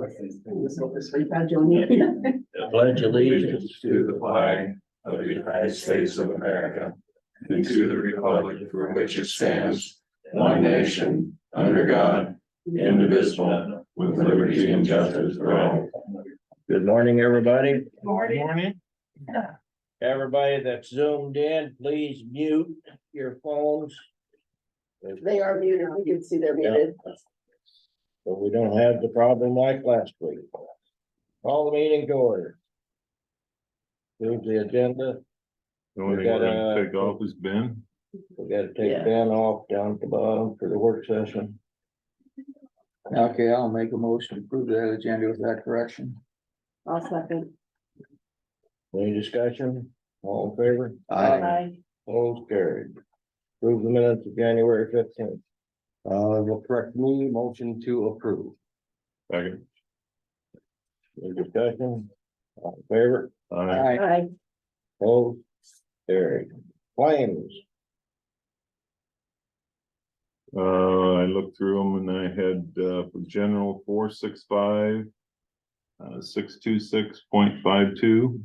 Pledge allegiance to the flag of the United States of America and to the republic for which it stands, one nation, under God, indivisible, with liberty and justice for all. Good morning, everybody. Morning. Everybody that's zoomed in, please mute your phones. They are muted. We can see they're muted. So we don't have the problem like last week. Call the meeting to order. Here's the agenda. The only We thing we're gotta- gonna take off is Ben. We gotta take Yeah. Ben off down at the bottom for the work session. Okay, I'll make a motion to approve that agenda with that correction. I'll second. Any discussion? All in favor? Aye. Opposed, carried. Approve the minutes of January 15th. Will correct me, motion to approve. Second. Any discussion? All in favor? Aye. Aye. Opposed, carried. Claims. I looked through them and I had, for general 465. 626.52.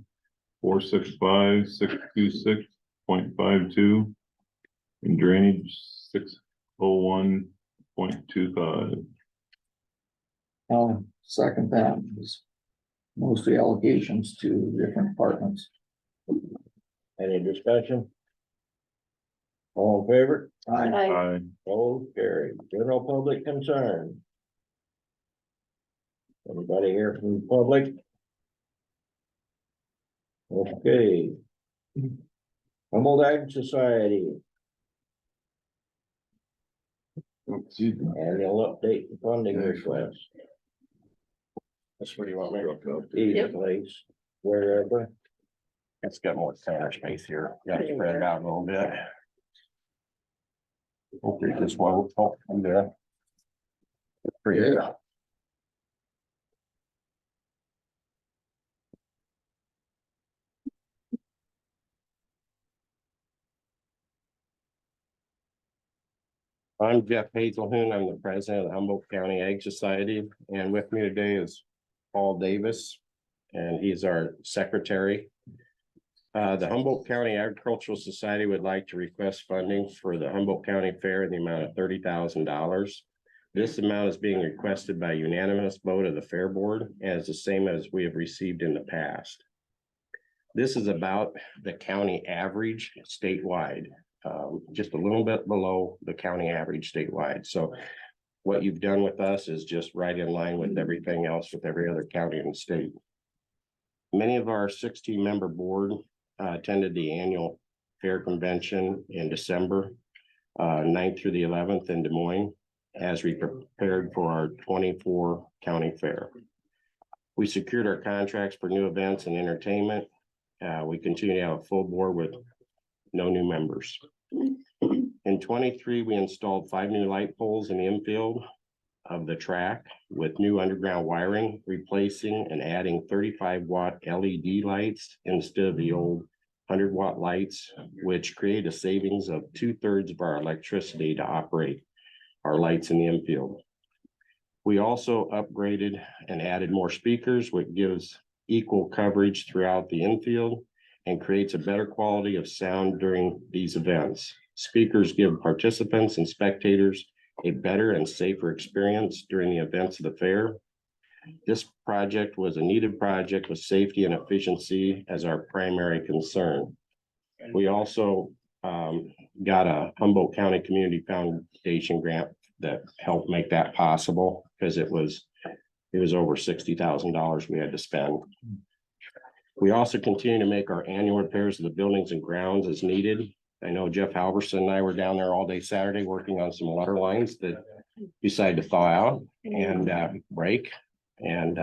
465, 626.52. And drainage 601.25. I'll second that. It's mostly allocations to different departments. Any discussion? All in favor? Aye. Aye. Opposed, carried. General public concern. Anybody here from the public? Okay. Humboldt Ag Society, annual update and funding request. That's where you want me to go. Either place, wherever. It's got more center space here. Got to spread it out a little bit. Hopefully this one, oh, I'm there. Pretty good. I'm Jeff Hazelhoon. I'm the president of the Humboldt County Ag Society, and with me today is Paul Davis, and he's our secretary. The Humboldt County Agricultural Society would like to request funding for the Humboldt County Fair in the amount of $30,000. This amount is being requested by unanimous vote of the Fair Board, and is the same as we have received in the past. This is about the county average statewide. Just a little bit below the county average statewide. So what you've done with us is just right in line with everything else with every other county in the state. Many of our 16-member board attended the annual fair convention in December 9th through the 11th in Des Moines as we prepared for our 24 county fair. We secured our contracts for new events and entertainment. We continue to have a full board with no new members. In 23, we installed 5 new light poles in the infield of the track with new underground wiring, replacing and adding 35-watt LED lights instead of the old 100-watt lights, which create a savings of 2/3 of our electricity to operate our lights in the infield. We also upgraded and added more speakers, which gives equal coverage throughout the infield and creates a better quality of sound during these events. Speakers give participants and spectators a better and safer experience during the events of the fair. This project was a needed project with safety and efficiency as our primary concern. We also got a Humboldt County Community Foundation grant that helped make that possible because it was over $60,000 we had to spend. We also continue to make our annual repairs of the buildings and grounds as needed. I know Jeff Halverson and I were down there all day Saturday working on some water lines that decided to thaw out and break. And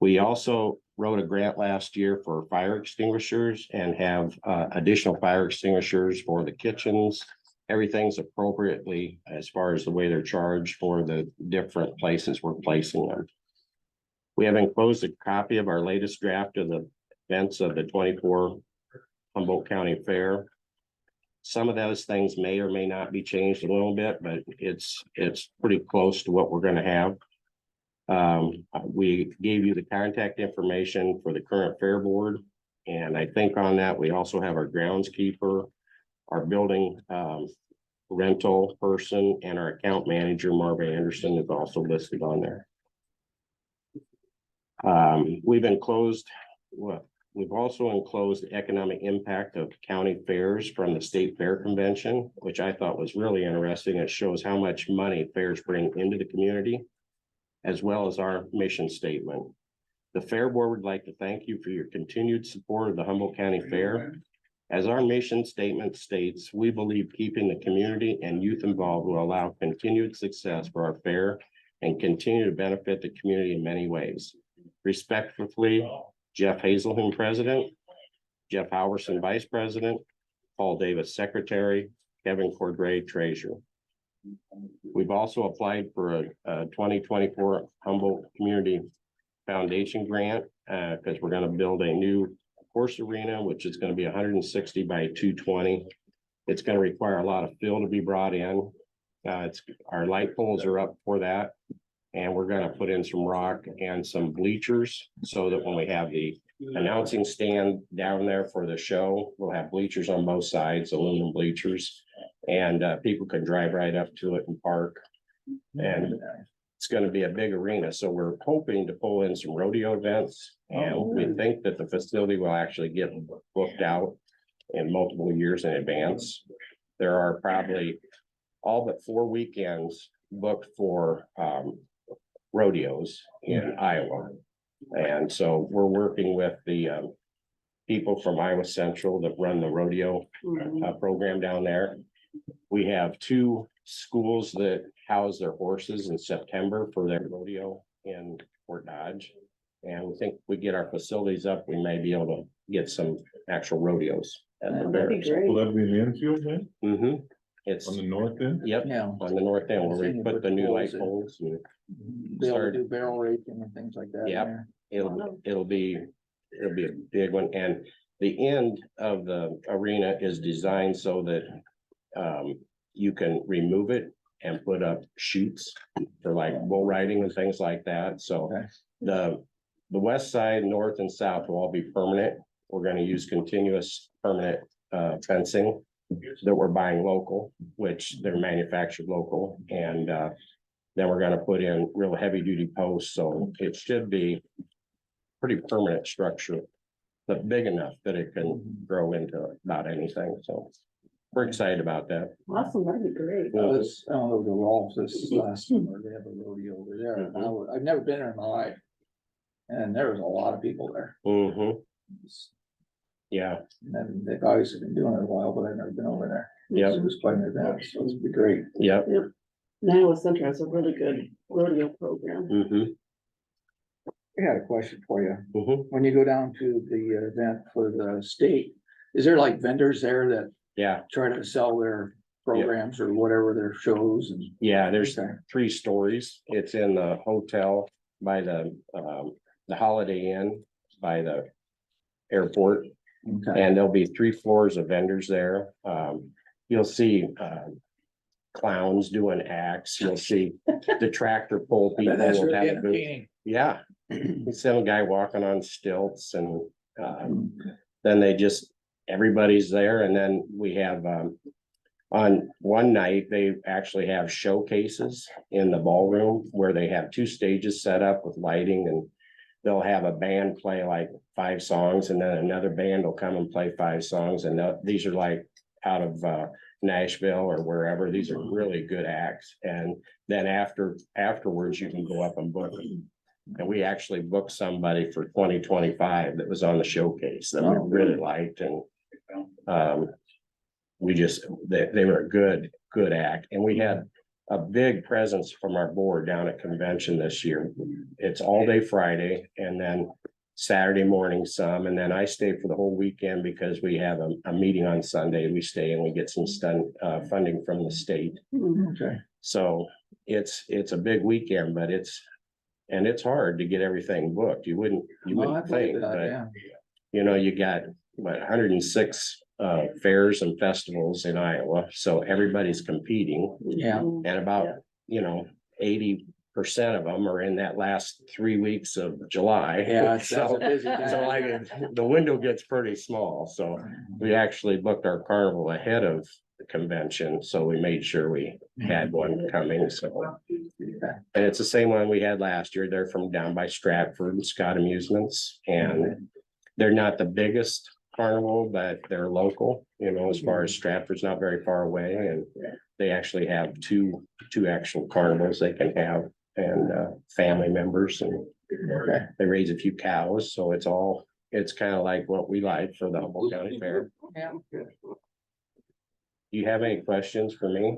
we also wrote a grant last year for fire extinguishers and have additional fire extinguishers for the kitchens. Everything's appropriately as far as the way they're charged for the different places we're placing them. We have enclosed a copy of our latest draft of the events of the 24 Humboldt County Fair. Some of those things may or may not be changed a little bit, but it's pretty close to what we're going to have. We gave you the contact information for the current fair board. And I think on that, we also have our groundskeeper, our building, rental person, and our account manager, Marvin Anderson, is also listed on there. We've also enclosed the economic impact of county fairs from the State Fair Convention, which I thought was really interesting. It shows how much money fairs bring into the community, as well as our mission statement. The Fair Board would like to thank you for your continued support of the Humboldt County Fair. As our mission statement states, we believe keeping the community and youth involved will allow continued success for our fair and continue to benefit the community in many ways. Respectfully, Jeff Hazelton, President, Jeff Halverson, Vice President, Paul Davis, Secretary, Kevin Cordray, Treasurer. We've also applied for a 2024 Humboldt Community Foundation grant because we're going to build a new horse arena, which is going to be 160 by 220. It's going to require a lot of fill to be brought in. Our light poles are up for that. And we're going to put in some rock and some bleachers so that when we have the announcing stand down there for the show, we'll have bleachers on both sides, aluminum bleachers, and people can drive right up to it and park. And it's going to be a big arena. So we're hoping to pull in some rodeo events, and we think that the facility will actually get booked out in multiple years in advance. There are probably all but 4 weekends booked for rodeos in Iowa. And so we're working with the people from Iowa Central that run the rodeo program down there. We have 2 schools that house their horses in September for their rodeo in Fort Dodge. And we think we get our facilities up, we may be able to get some actual rodeos at the fair. Will that be in the infield then? It's On the north end? Yep, Yeah. on the north end where we put the new light poles. And Be able to do barrel racing and things like that. Yep. It'll be a big one. And the end of the arena is designed so that you can remove it and put up chutes for like bull riding and things like that. So the west side, north and south will all be permanent. We're going to use continuous permanent fencing that we're buying local, which they're manufactured local. And then we're going to put in real heavy duty posts. So it should be pretty permanent structure, but big enough that it can grow into about anything. So we're excited about that. Awesome, that'd be great. I was over to Rolf's this last summer, they have a rodeo over there, and I've never been there in my life. And there was a lot of people there. Yeah. And then they've obviously been doing it a while, but I've never been over there. Yep. It was quite an event, so it'd be great. Yep. Iowa Center has a really good rodeo program. I got a question for you. When you go down to the event for the state, is there like vendors there that try to sell their programs or whatever, their shows? And there's 3 stories. It's in the hotel by the Holiday Inn by the airport. And there'll be 3 floors of vendors there. You'll see clowns doing acts. You'll see the tractor pull people. That's will really have a booth. entertaining. Yeah, you see a guy walking on stilts, and then everybody's there. And then we have on one night, they actually have showcases in the ballroom where they have 2 stages set up with lighting, and they'll have a band play like 5 songs, and then another band will come and play 5 songs. And these are like out of Nashville or wherever. These are really good acts. And then afterwards, you can go up and book them. And we actually booked somebody for 2025 that was on the showcase that we really liked. And they were a good act. And we had a big presence from our board down at convention this year. It's all day Friday and then Saturday morning some, and then I stay for the whole weekend because we have a meeting on Sunday. We stay and we get some funding from the state. So it's a big weekend, but it's hard to get everything booked. You wouldn't think, but you got 106 fairs and festivals in Iowa, so everybody's competing. And about 80 of them are in that last 3 weeks of July. Yeah, that's a So, busy so time. like, the window gets pretty small, so we actually booked our carnival ahead of the convention, so we made sure we had one coming, so. And it's the same one we had last year. They're from down by Stratford and Scott Amusements, and they're not the biggest carnival, but they're local, as far as Stratford's not very far away, and they actually have two actual carnivals they can have, and family members, and they raise a few cows, so it's kind of like what we like for the Humboldt County Fair. Yeah. Do you have any questions for me?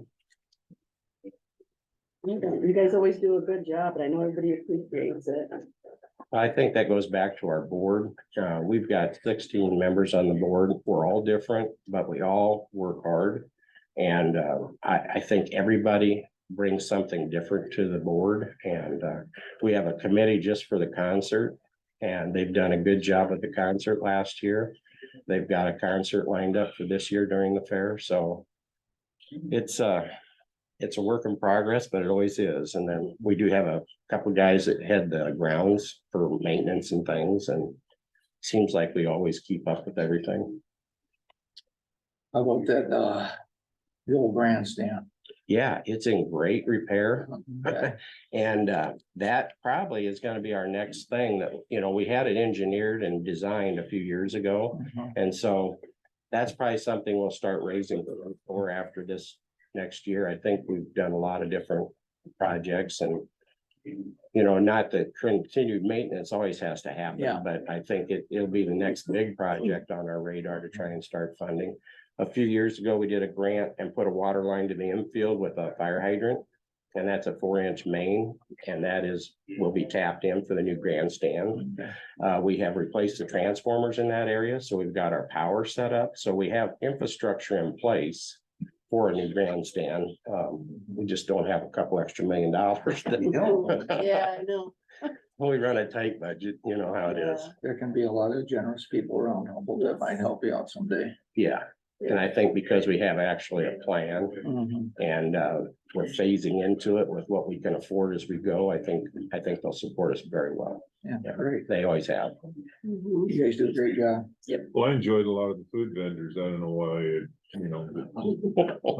You guys always do a good job, and I know everybody appreciates it. I think that goes back to our board. We've got 16 members on the board. We're all different, but we all work hard. And I think everybody brings something different to the board. And we have a committee just for the concert. And they've done a good job at the concert last year. They've got a concert lined up for this year during the fair. So it's a work in progress, but it always is. And then we do have a couple of guys that head the grounds for maintenance and things, and seems like we always keep up with everything. How about that, the old grandstand? Yeah, it's in great repair. Okay. And that probably is gonna be our next thing that, we had it engineered and designed a few years ago. And so that's probably something we'll start raising for after this next year. I think we've done a lot of different projects, and not that continued maintenance always has to happen. Yeah. But I think it'll be the next big project on our radar to try and start funding. A few years ago, we did a grant and put a water line to the infield with a fire hydrant. And that's a 4-inch main, and will be tapped in for the new grandstand. We have replaced the transformers in that area, so we've got our power set up. So we have infrastructure in place for a new grandstand. We just don't have a couple extra $1 million. Yeah, I know. We run a tight budget, you know how it is. There can be a lot of generous people around Humboldt that might help you out someday. Yeah, and I think because we have actually a plan and we're phasing into it with what we can afford as we go, I think they'll support us very well. Yeah, great. They always have. Mhm. You guys do a great job. Well, I enjoyed a lot of the food vendors. I don't know why,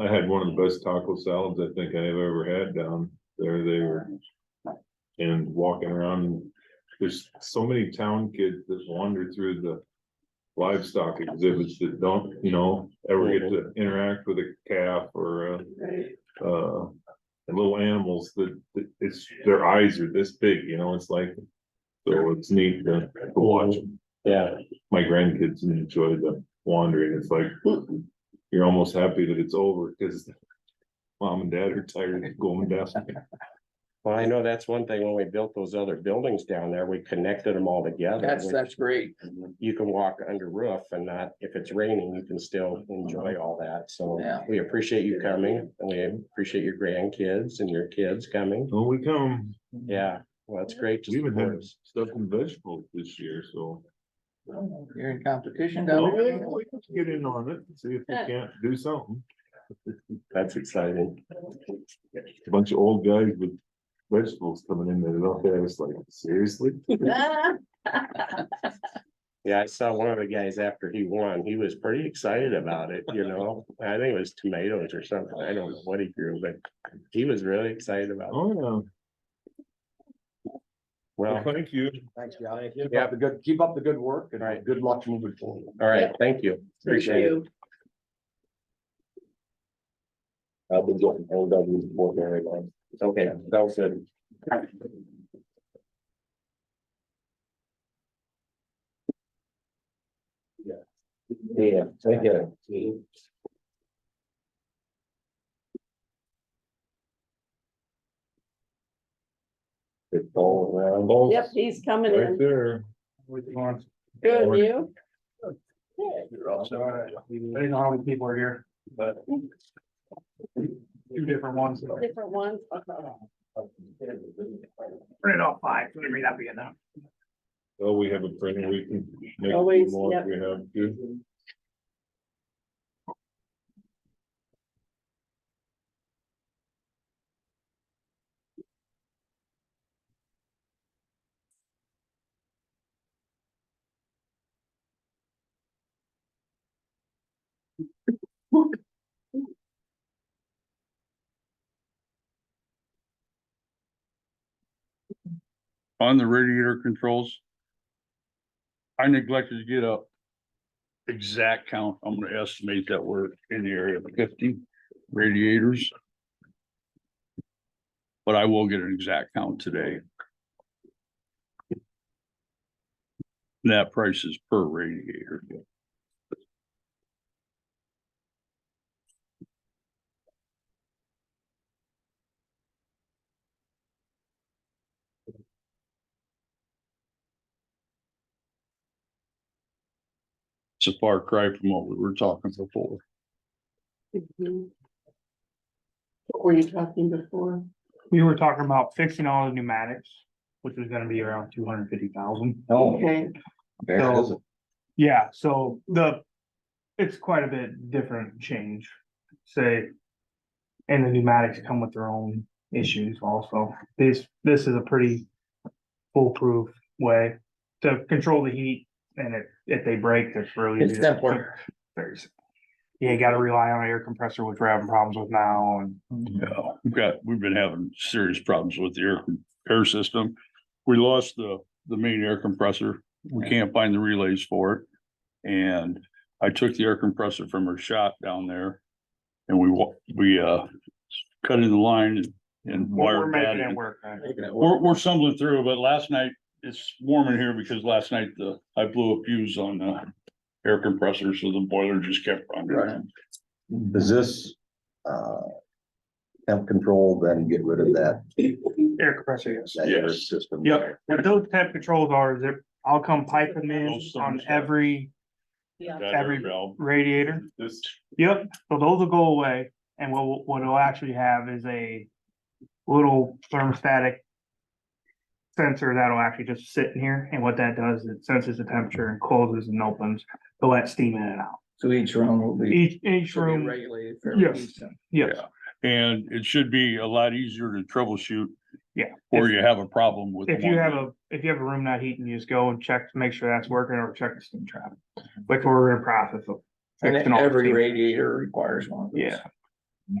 I had one of the best taco salads I think I've ever had down there. They were. And walking around, there's so many town kids that wander through the livestock exhibits that don't, ever get to interact with a calf or little animals that it's, their eyes are this big, it's like, so it's neat to watch them. Yeah, My grandkids enjoy the wandering. It's like, you're almost happy that it's over because mom and dad are tired of going down. well, I know that's one thing when we built those other buildings down there, we connected them all together. That's great. You can walk under roof and not, if it's raining, you can still enjoy all that. So Yeah. we appreciate you coming, and we appreciate your grandkids and your kids coming. When we come, Yeah, well, it's great to we even support had us. stuff and vegetables this year, so. You're in competition down Well, there? we can get in on it, and see if we can't do something. That's exciting. A bunch of old guys with vegetables coming in there, look at us like, seriously? Yeah, I saw one of the guys after he won. He was pretty excited about it, I think it was tomatoes or something. I don't know what he grew, but he was really excited about it. Oh, yeah. Well, Well, thank you. Thanks, Johnny. Yeah. Keep up the good work and Right. good luck moving forward. all right, thank you. Appreciate it. I've been getting LW for very long. Okay, that was good. Yeah, thank you. Good ball around. Yep, he's coming Right in. there. Good, you? You're all set. I didn't know how many people are here, but two different ones. Different ones. Print off 5, so there may not be enough. Oh, we have a printer, we can make a few Always, more yep. if we have to. On the radiator controls. I neglected to get a exact count. I'm gonna estimate that we're in the area of 50 radiators. But I will get an exact count today. That price is per radiator. It's a far cry from what we were talking before. Mhm. What were you talking before? We were talking about fixing all the pneumatics, which was gonna be around 250,000. Okay, So, yeah, so it's quite a bit different change, say. And the pneumatics come with their own issues also. This is a pretty foolproof way to control the heat. And if they break, that's really. It's simpler. Very simple. You ain't gotta rely on an air compressor, which we're having problems with now, and Yeah, we've been having serious problems with the air system. We lost the main air compressor. We can't find the relays for it. And I took the air compressor from her shop down there. And we cut in the line and we're wired that making it in. work. Right? We're stumbling through, but last night it's warm in here because last night I blew a fuse on the air compressor, so the boiler just kept running. Right. Does this, temp control then get rid of that? Air compressor, yes. That air Yes. system? Yep, what those temp controls are, is that I'll come pipe them in Those on thermostats. every That Every- air valve. radiator. This, Yep, so those will go away, and what it'll actually have is a little thermostatic sensor that'll actually just sit in here, and what that does, it senses the temperature and closes and opens to let steam in and out. So each room will be. Each will be room, regulated fairly Yes. decent. yes, And it should be a lot easier to troubleshoot. Yeah. Or you have a problem with. if you one. have a room not heating, you just go and check to make sure that's working, or check the steam trap. Like we're in process of. And fixing all the every steam. radiator requires one of those. Yeah.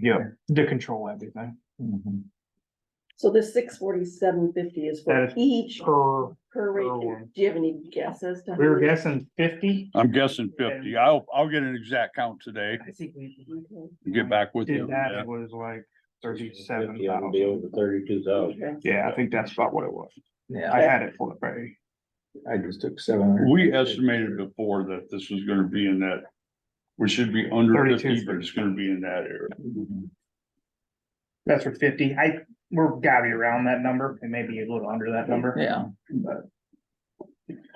Yeah, to control everything Mhm. so the 647.50 is for That is each per, per radiator. one. Do you have any guesses? to how we were many? guessing 50. I'm guessing 50. I'll get an exact count today I think we Okay. and get back with you. did on that, that. it was like 37,000. 32,000. Yeah, I think that's about what it was. I Yeah, had it for the Friday. I just took 700. We estimated before that this was gonna be in that, we should be under 32. 50, but it's gonna be in that area. Mhm. That's for 50. We're gotta be around that number, and maybe a little under that number. Yeah, But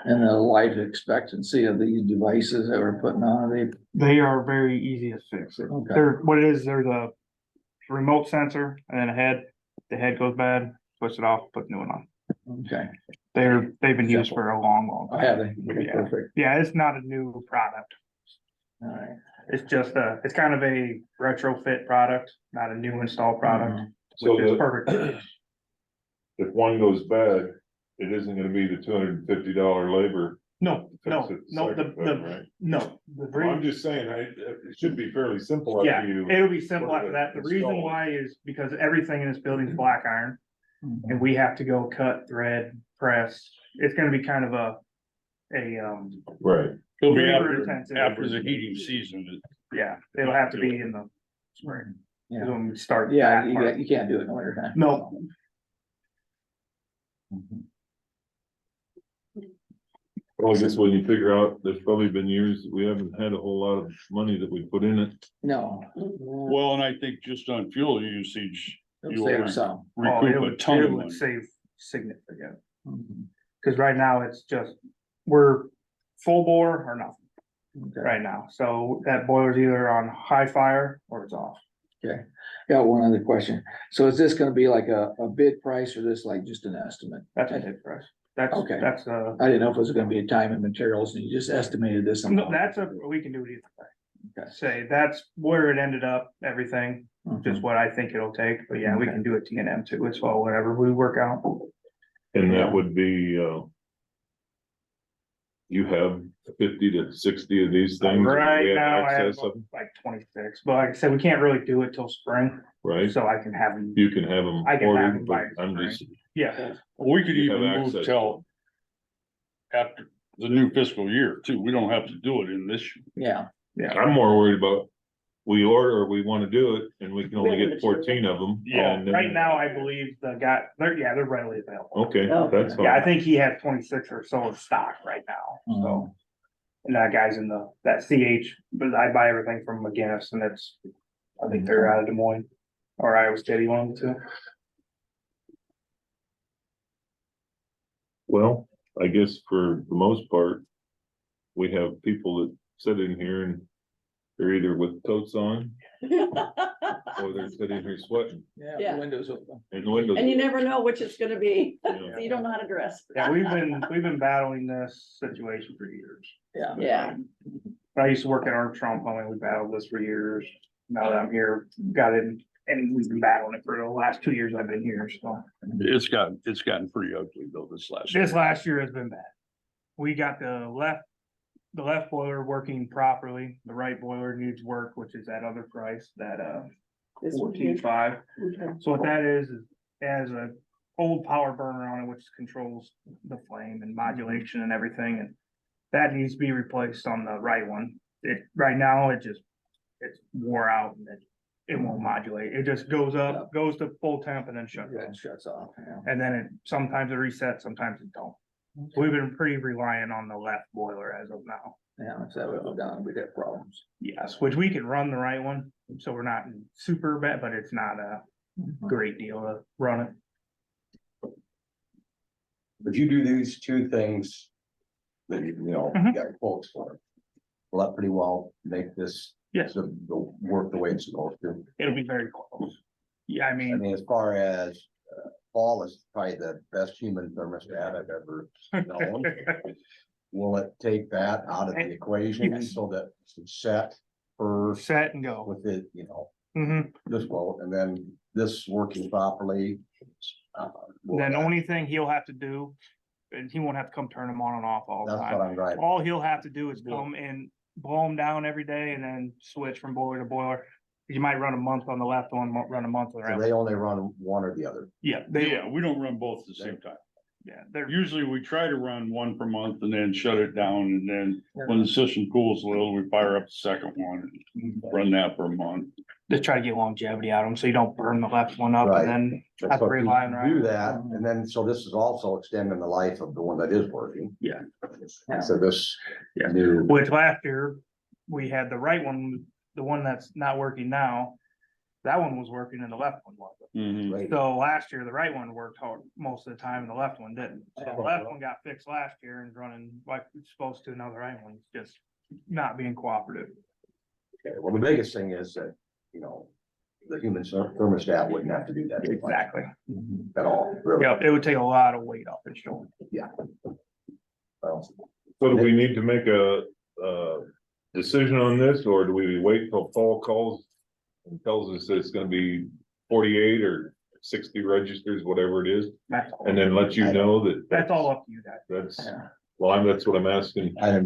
and the life expectancy of these devices that we're putting on, they are very easy to fix. Okay. There's a remote sensor and then a head. The head goes bad, push it off, put the new one on. okay. They've been used for a long I time. have it. Okay, Yeah. perfect. Yeah, it's not a new product. All right. It's just it's kind of a retrofit product, not a new install product, so which is the, perfect. if one goes bad, it isn't gonna be the $250 labor. No, no, fix it no, second time, right? no. Well, I'm just saying, it should be fairly simple Yeah, after you. it'll be simple put after it that. The reason installed. why is because everything in this building is black iron, Mhm. and we have to go cut, thread, press. It's gonna be kind of a Right. It'll be labor after, intensive. after the heating season. Yeah, it'll have to be in the spring. is Yeah, when we start. yeah, that part. you can't do it in the winter time. No, Mhm. Well, I guess when you figure out, there's probably been years that we haven't had a whole lot of money that we put in it. No, Well, and I think just on fuel usage, it'll you save will some. recoup a ton it of would money. save significant, Mhm. cause right now it's just, we're full bore or nothing Okay. right now. So that boiler's either on high fire or it's off. Okay, got one other question. So is this gonna be like a bid price or this like just an estimate? That's a hit price. That's, Okay. that's I didn't know if it was gonna be a time and materials and you just estimated this. no, amount. that's we can do it either Okay. way. Say, that's where it ended up, everything, just Mhm. what I think it'll take, but yeah, we Okay. can do a T&M too, it's all whatever we work out. And Yeah. that would be, You have 50 to 60 of these things. Right We have now, I have access of them, like 26, but like I said, we can't really do it till spring, right? so I can have them, You can have them I can have ordered, them but by I'm spring. just, Yeah, We could You have even move access to till after the new fiscal year too. We don't have to do it in this. Yeah, I'm more worried about. We order, we wanna do it, and we can only We have get 14 of them. Yeah, and then- right now, I believe the guy, they're readily available. Okay, Oh, that's Yeah, I fine. think he has 26 or so in stock right now, so. And that guy's in that CH, but I buy everything from McGinnis and I think they're out of Des Moines. Or Iowa State, one of the two. Well, I guess for the most part, we have people that sit in here and they're either with coats on or they're sitting here sweating yeah, Yeah. the windows open. and the windows. And you never know which it's gonna be, Yeah. so you don't know how to dress. Yeah, we've been battling this situation for years. Yeah. Yeah. When I used to work at Armstrong Plumbing, we battled this for years. Now that I'm here, got it, and we've been battling it for the last 2 years I've been here, so. It's gotten pretty ugly though this last. This last year has been bad. We got the left boiler working properly. The right boiler needs work, which is that other price, that This one here. 14.5. Okay. So what that is it has a old power burner on it, which controls the flame and modulation and everything, and that needs to be replaced on the right one. Right now, it's wore out and it won't modulate. It just goes up, goes to full temp and then shuts Yeah, off. it shuts off, yeah. And then sometimes it resets, sometimes it don't. So we've been pretty reliant on the left boiler as of now. Yeah, if that would go down, we'd have problems. Yes, which we can run the right one, so we're not in super bad, but it's not a great deal to run it. But you do these two things that you know, you Mhm. got quotes for. Will that pretty well make this Yes, work the way it's supposed to? it'll be very close. Yeah, I I mean, mean, as far as Paul is probably the best human thermostat I've ever known. Will it take that out of the equation Yes. so that it's set for set and go. with it, you know, Mhm. this quote, and then this working properly? will Then the that- only thing he'll have to do, and he won't have to come turn them on and off all the That's what time. I'm driving. All he'll have to do is come and blow them down every day and then switch from boiler to boiler. You might run a month on the left one, run a month on the So right. they only run one or the other. Yeah, Yeah, we don't run both at the same time. they're Usually we try to run one per month and then shut it down, and then when the system cools a little, we fire up the second one and run that for a month. just try to get longevity out of them, so you don't burn the left one up Right. and then have So to if you rely on right. do that, and then, so this is also extending the life of the one that is working. Yeah. So this Yeah. new, Which last year, we had the right one, the one that's not working now. That one was working and the left one wasn't. Mhm. right, So last year, the right one worked hard most of the time and the left one didn't. So the left one got fixed last year and running like it's supposed to, now the right one's just not being cooperative. okay, well, the biggest thing is that, you know, the human thermostat wouldn't have to do that Exactly. at all, really. Yeah, it would take a lot of weight off its shoulder. Well, So do we need to make a decision on this, or do we wait till Paul calls and tells us that it's gonna be 48 or 60 registers, whatever it is, That's all. and then let you know that? That's all up to you guys. That's, Yeah. well, that's what I'm asking. I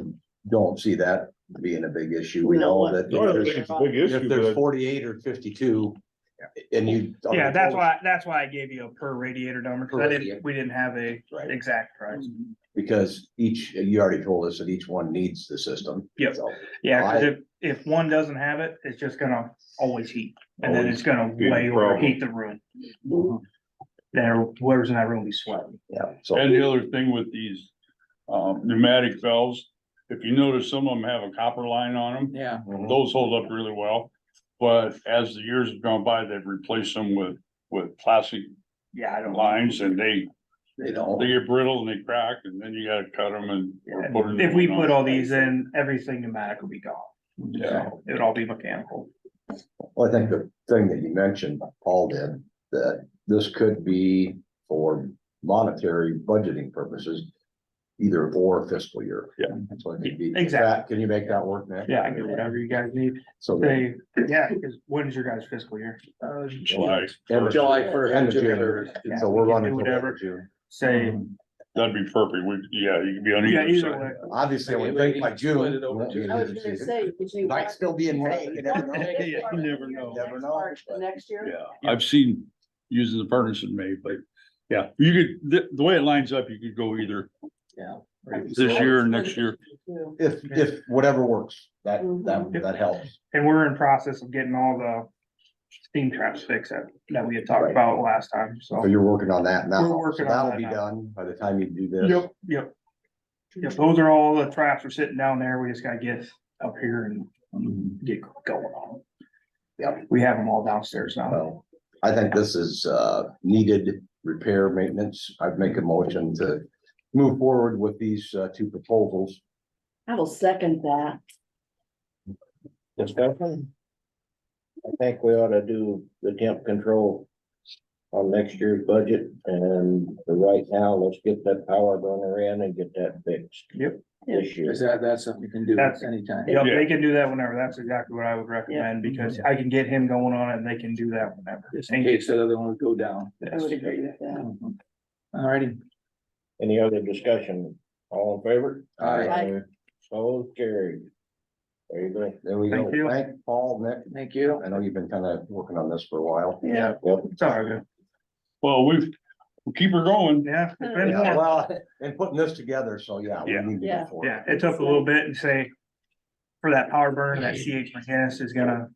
don't see that being a big issue. We know that No, I don't if think it's a big issue, there's but 48 or 52. And you. Yeah, that's why I gave you a per radiator number, cause Per radiator. we didn't have a Right. exact price. Because you already told us that each one needs the system. Yep. So, Yeah, cause I- if one doesn't have it, it's just gonna always heat, and then Always it's gonna be a way problem. overheat the room. There, whoever's in that room will be sweating. yeah, so. And the other thing with these pneumatic valves, if you notice, some of them have a copper line on them. Yeah, Mhm. Those hold up really well, but as the years have gone by, they've replaced them with plastic Yeah, I don't. lines, and they don't. get brittle and they crack, and then you gotta cut them and. or put a new If we one put on. all these in, everything pneumatic will be gone. Yeah. So it would all be mechanical. Well, I think the thing that you mentioned, Paul did, that this could be for monetary budgeting purposes. Either or fiscal year. Yeah. So it could be. Exactly. Can you make that work, Nick? Yeah, I get whatever you guys need. So. that- Say, yeah, because when's your guys' fiscal year? July. End of- July first. End of June. Yeah, So we we're can running do till the end whatever. of June. Say, that'd be perfect. Yeah, you can be on Yeah, either either side. way. Obviously, I would Okay, think by we June. split it over we'll two. get I was into gonna season. say. between Might still be in May, you never know. this You part of the never year, know. next Never know, part, but- Next year. Yeah, I've seen using the furnace in May, but yeah, you could, the way it lines up, you could go either Yeah. this year or next year. If whatever works, that helps. And we're in process of getting all the steam traps fixed that we had talked about last time, so. So you're working on that now. We're working So on that'll that be now. done by the time you do this. Yep. Those are all the traps are sitting down there. We just gotta get up here and get going on. Yep. We have them all downstairs now. Well, I think this is needed repair maintenance. I'd make a motion to move forward with these two proposals. I will second that. Discussion? I think we ought to do the temp control on next year's budget, and for right now, let's get that power burner in and get that fixed. Yep. This year. Is that's something you can do That's- anytime? Yep, Yeah. they can do that whenever. That's exactly what I would recommend, because I can get him going on it and they can do that whenever. Just in case the other one would go down. I would agree with that. All righty. Any other discussion? All in favor? Aye. So carried. There you go. There we go. Thank you. Thank Paul, Nick. Thank you. I know you've been kind of working on this for a while. Yeah. Yep. It's all right. Well, we'll keep her going. Yeah, it's been, Yeah, well, and putting this together, so yeah, we Yeah. need to Yeah. move forward. yeah, it took a little bit and say. For that power burn, that CH McGinnis is gonna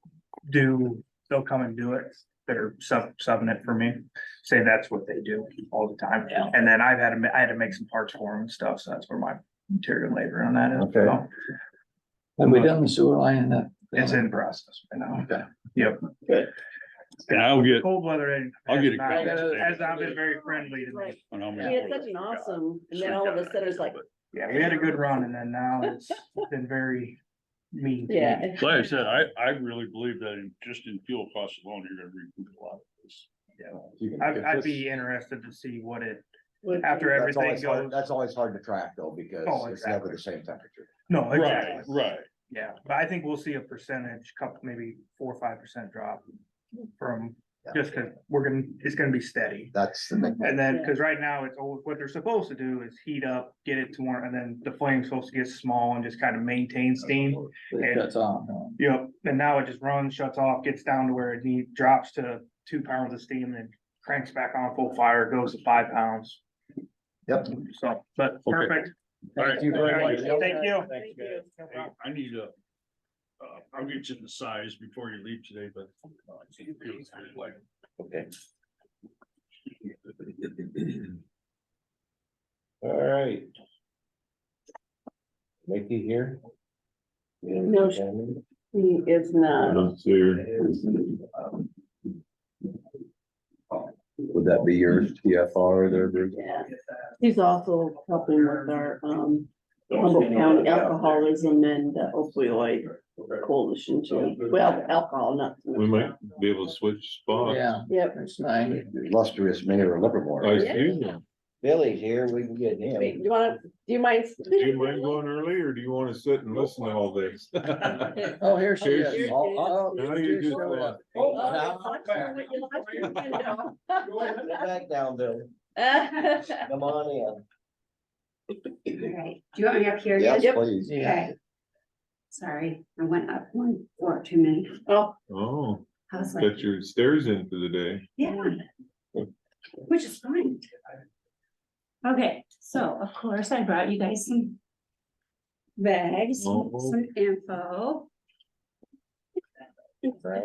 do, they'll come and do it. They're subbing it for me. Say that's what they do all the time. Yeah. And then I had to make some parts for them and stuff, so that's where my material labor on that is. Okay. So Have we done the sewer line in that? it's in process right now. Okay. Yep. And I'll get, Cold weather. and- I'll get a has copy today. not been very friendly to me. on how He many. had such an awesome, and then all of a sudden it's like, Yeah, we had a good run and then now it's been very mean. to me. yeah. So like I said, I really believe that just in fuel costs alone, you're gonna recoup a lot of this. I'd be interested to see what it, Would- after That's everything always hard, goes. that's always hard to track though, because Oh, it's never exactly. the same temperature. No, exactly. Right. Yeah, but I think we'll see a percentage, couple, maybe 4 or 5% drop from, just cause it's gonna be steady. That's the big. And then, cause right now it's always, what they're supposed to do is heat up, get it to one, and then the flame's supposed to get small and just kind of maintain steam. It cuts off. Yep, and now it just runs, shuts off, gets down to where it drops to 2 pounds of steam and cranks back on full fire, goes to 5 pounds. Yep. So, but perfect. Thank you very much. Thank you. Thank you. Hey, I need a, I'll get you the size before you leave today, but. Okay. All right. Mickey here? No, He is I not. don't see her. Would that be your TFR there, Bruce? Yeah. He's also helping with our, Humboldt County Alcoholism and Opioid Coalition too. Well, alcohol, not. We might be able to switch spots. Yeah, Yep. that's nice. Illustrious Mayor of Livermore. I Yeah. see. Billy's here, we can get him. Wait, do you mind? Do you mind going early or do you want to sit and listen to all this? Oh, here she Here's- is. Oh, Now you just, Sit back down, Billy. Come on in. Okay, do you want me up here? yes, Yep. please. Yeah. Okay. Sorry, I went up 1 floor too many. Oh, oh, I was like, got your stairs in for the day. yeah. Which is fine. Okay, so of course I brought you guys some bags, Oh. some info. right.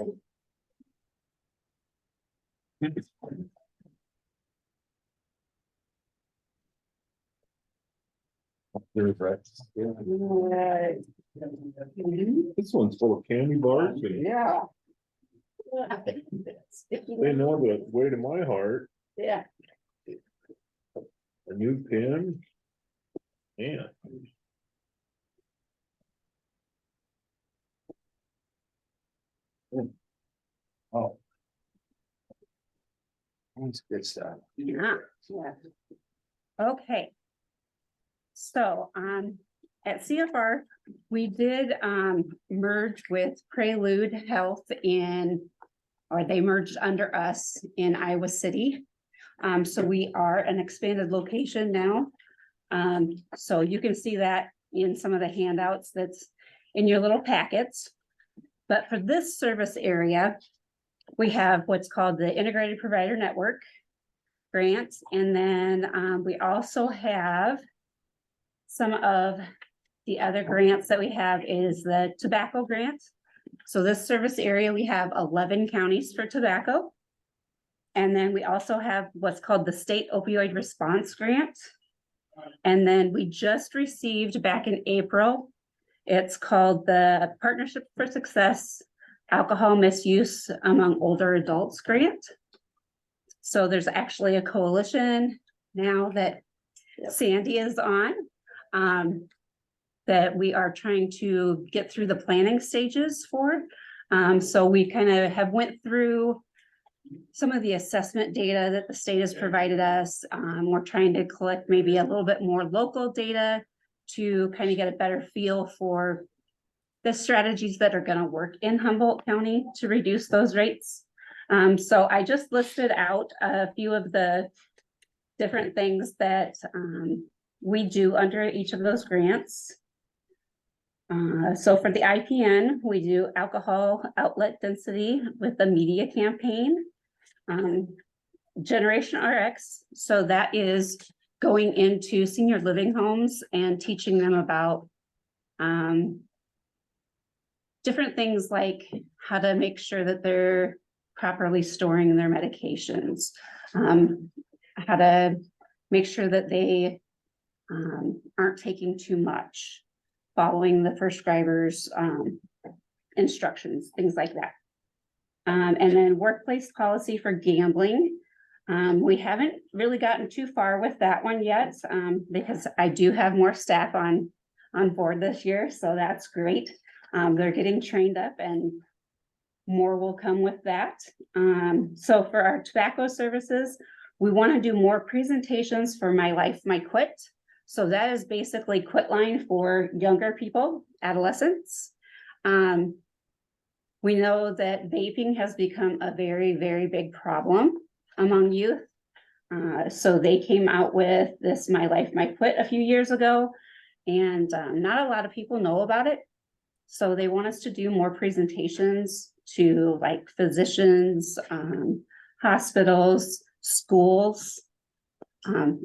Mhm. This one's full of candy bars and Yeah. they know the way to my heart, Yeah. a new pen. Yeah. Oh, That's good stuff. Yeah. Okay. So, at CFR, we did, merge with Prelude Health or they merged under us in Iowa City. So we are an expanded location now. So you can see that in some of the handouts that's in your little packets. But for this service area, we have what's called the Integrated Provider Network grant. And then we also have some of the other grants that we have is the tobacco grant. So this service area, we have 11 counties for tobacco. And then we also have what's called the State Opioid Response Grant. And then we just received back in April, it's called the Partnership for Success Alcohol Misuse Among Older Adults Grant. So there's actually a coalition now that Sandy is on, that we are trying to get through the planning stages for. So we kind of have went through some of the assessment data that the state has provided us. We're trying to collect maybe a little bit more local data to kind of get a better feel for the strategies that are going to work in Humboldt County to reduce those rates. So I just listed out a few of the different things that we do under each of those grants. So for the IPN, we do alcohol outlet density with the media campaign. Generation RX, so that is going into senior living homes and teaching them about different things like how to make sure that they're properly storing their medications, how to make sure that they aren't taking too much, following the prescriber's instructions, things like that. And then workplace policy for gambling. We haven't really gotten too far with that one yet, because I do have more staff on board this year, so that's great. They're getting trained up and more will come with that. So for our tobacco services, we want to do more presentations for My Life, My Quit. So that is basically quit line for younger people, adolescents. We know that vaping has become a very, very big problem among youth. So they came out with this My Life, My Quit a few years ago, and not a lot of people know about it. So they want us to do more presentations to like physicians, hospitals, schools,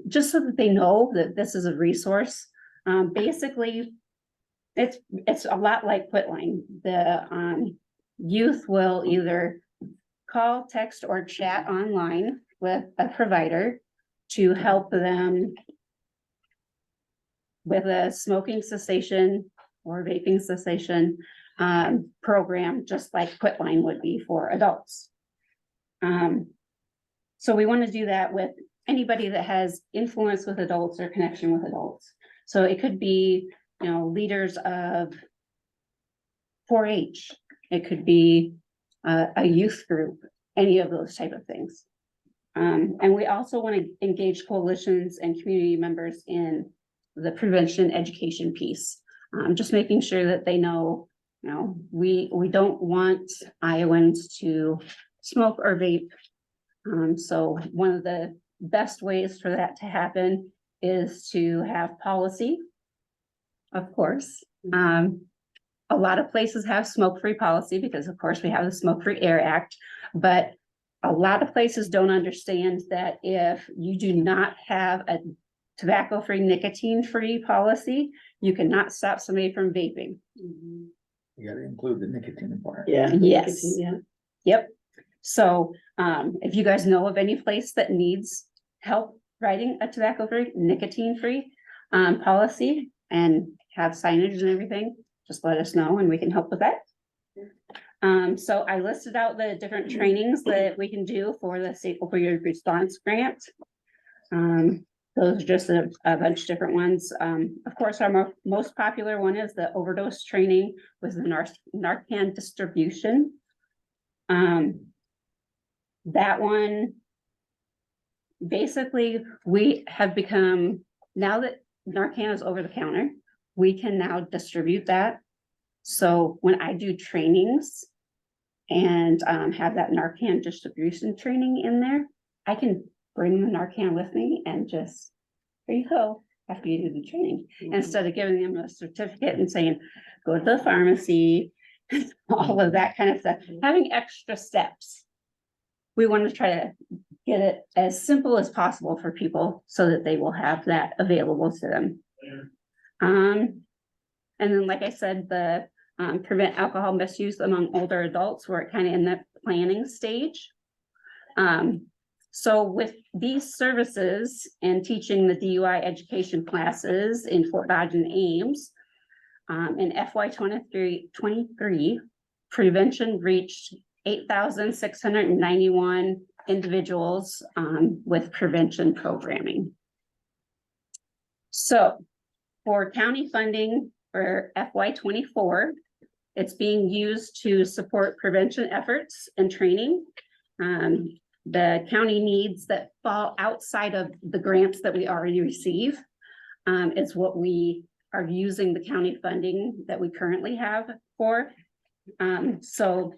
just so that they know that this is a resource. Basically, it's a lot like Quitline. The youth will either call, text, or chat online with a provider to help them with a smoking cessation or vaping cessation program, just like Quitline would be for adults. So we want to do that with anybody that has influence with adults or connection with adults. So it could be, you know, leaders of 4-H. It could be a youth group, any of those type of things. And we also want to engage coalitions and community members in the prevention education piece. Just making sure that they know, you know, we don't want Iowans to smoke or vape. So one of the best ways for that to happen is to have policy, of course. A lot of places have smoke-free policy because of course we have the Smoke-Free Air Act, but a lot of places don't understand that if you do not have a tobacco-free, nicotine-free policy, you cannot stop somebody from vaping. You gotta include the nicotine part. Yeah. Yes. Yeah. Yep. So if you guys know of any place that needs help writing a tobacco-free, nicotine-free policy and have signage and everything, just let us know and we can help with that. So I listed out the different trainings that we can do for the State Opioid Response Grant. Those are just a bunch of different ones. Of course, our most popular one is the overdose training with the Narcan distribution. That one, basically, we have become, now that Narcan is over the counter, we can now distribute that. So when I do trainings and have that Narcan distribution training in there, I can bring the Narcan with me and just, there you go. after you do the training, instead of giving them a certificate and saying, go to the pharmacy, all of that kind of stuff, having extra steps. We want to try to get it as simple as possible for people so that they will have that available to them. And then, like I said, the prevent alcohol misuse among older adults, we're kind of in the planning stage. So with these services and teaching the DUI education classes in Fort Dodge and Ames, in FY 23, prevention reached 8,691 individuals with prevention programming. So for county funding for FY 24, it's being used to support prevention efforts and training. The county needs that fall outside of the grants that we already receive is what we are using the county funding that we currently have for. So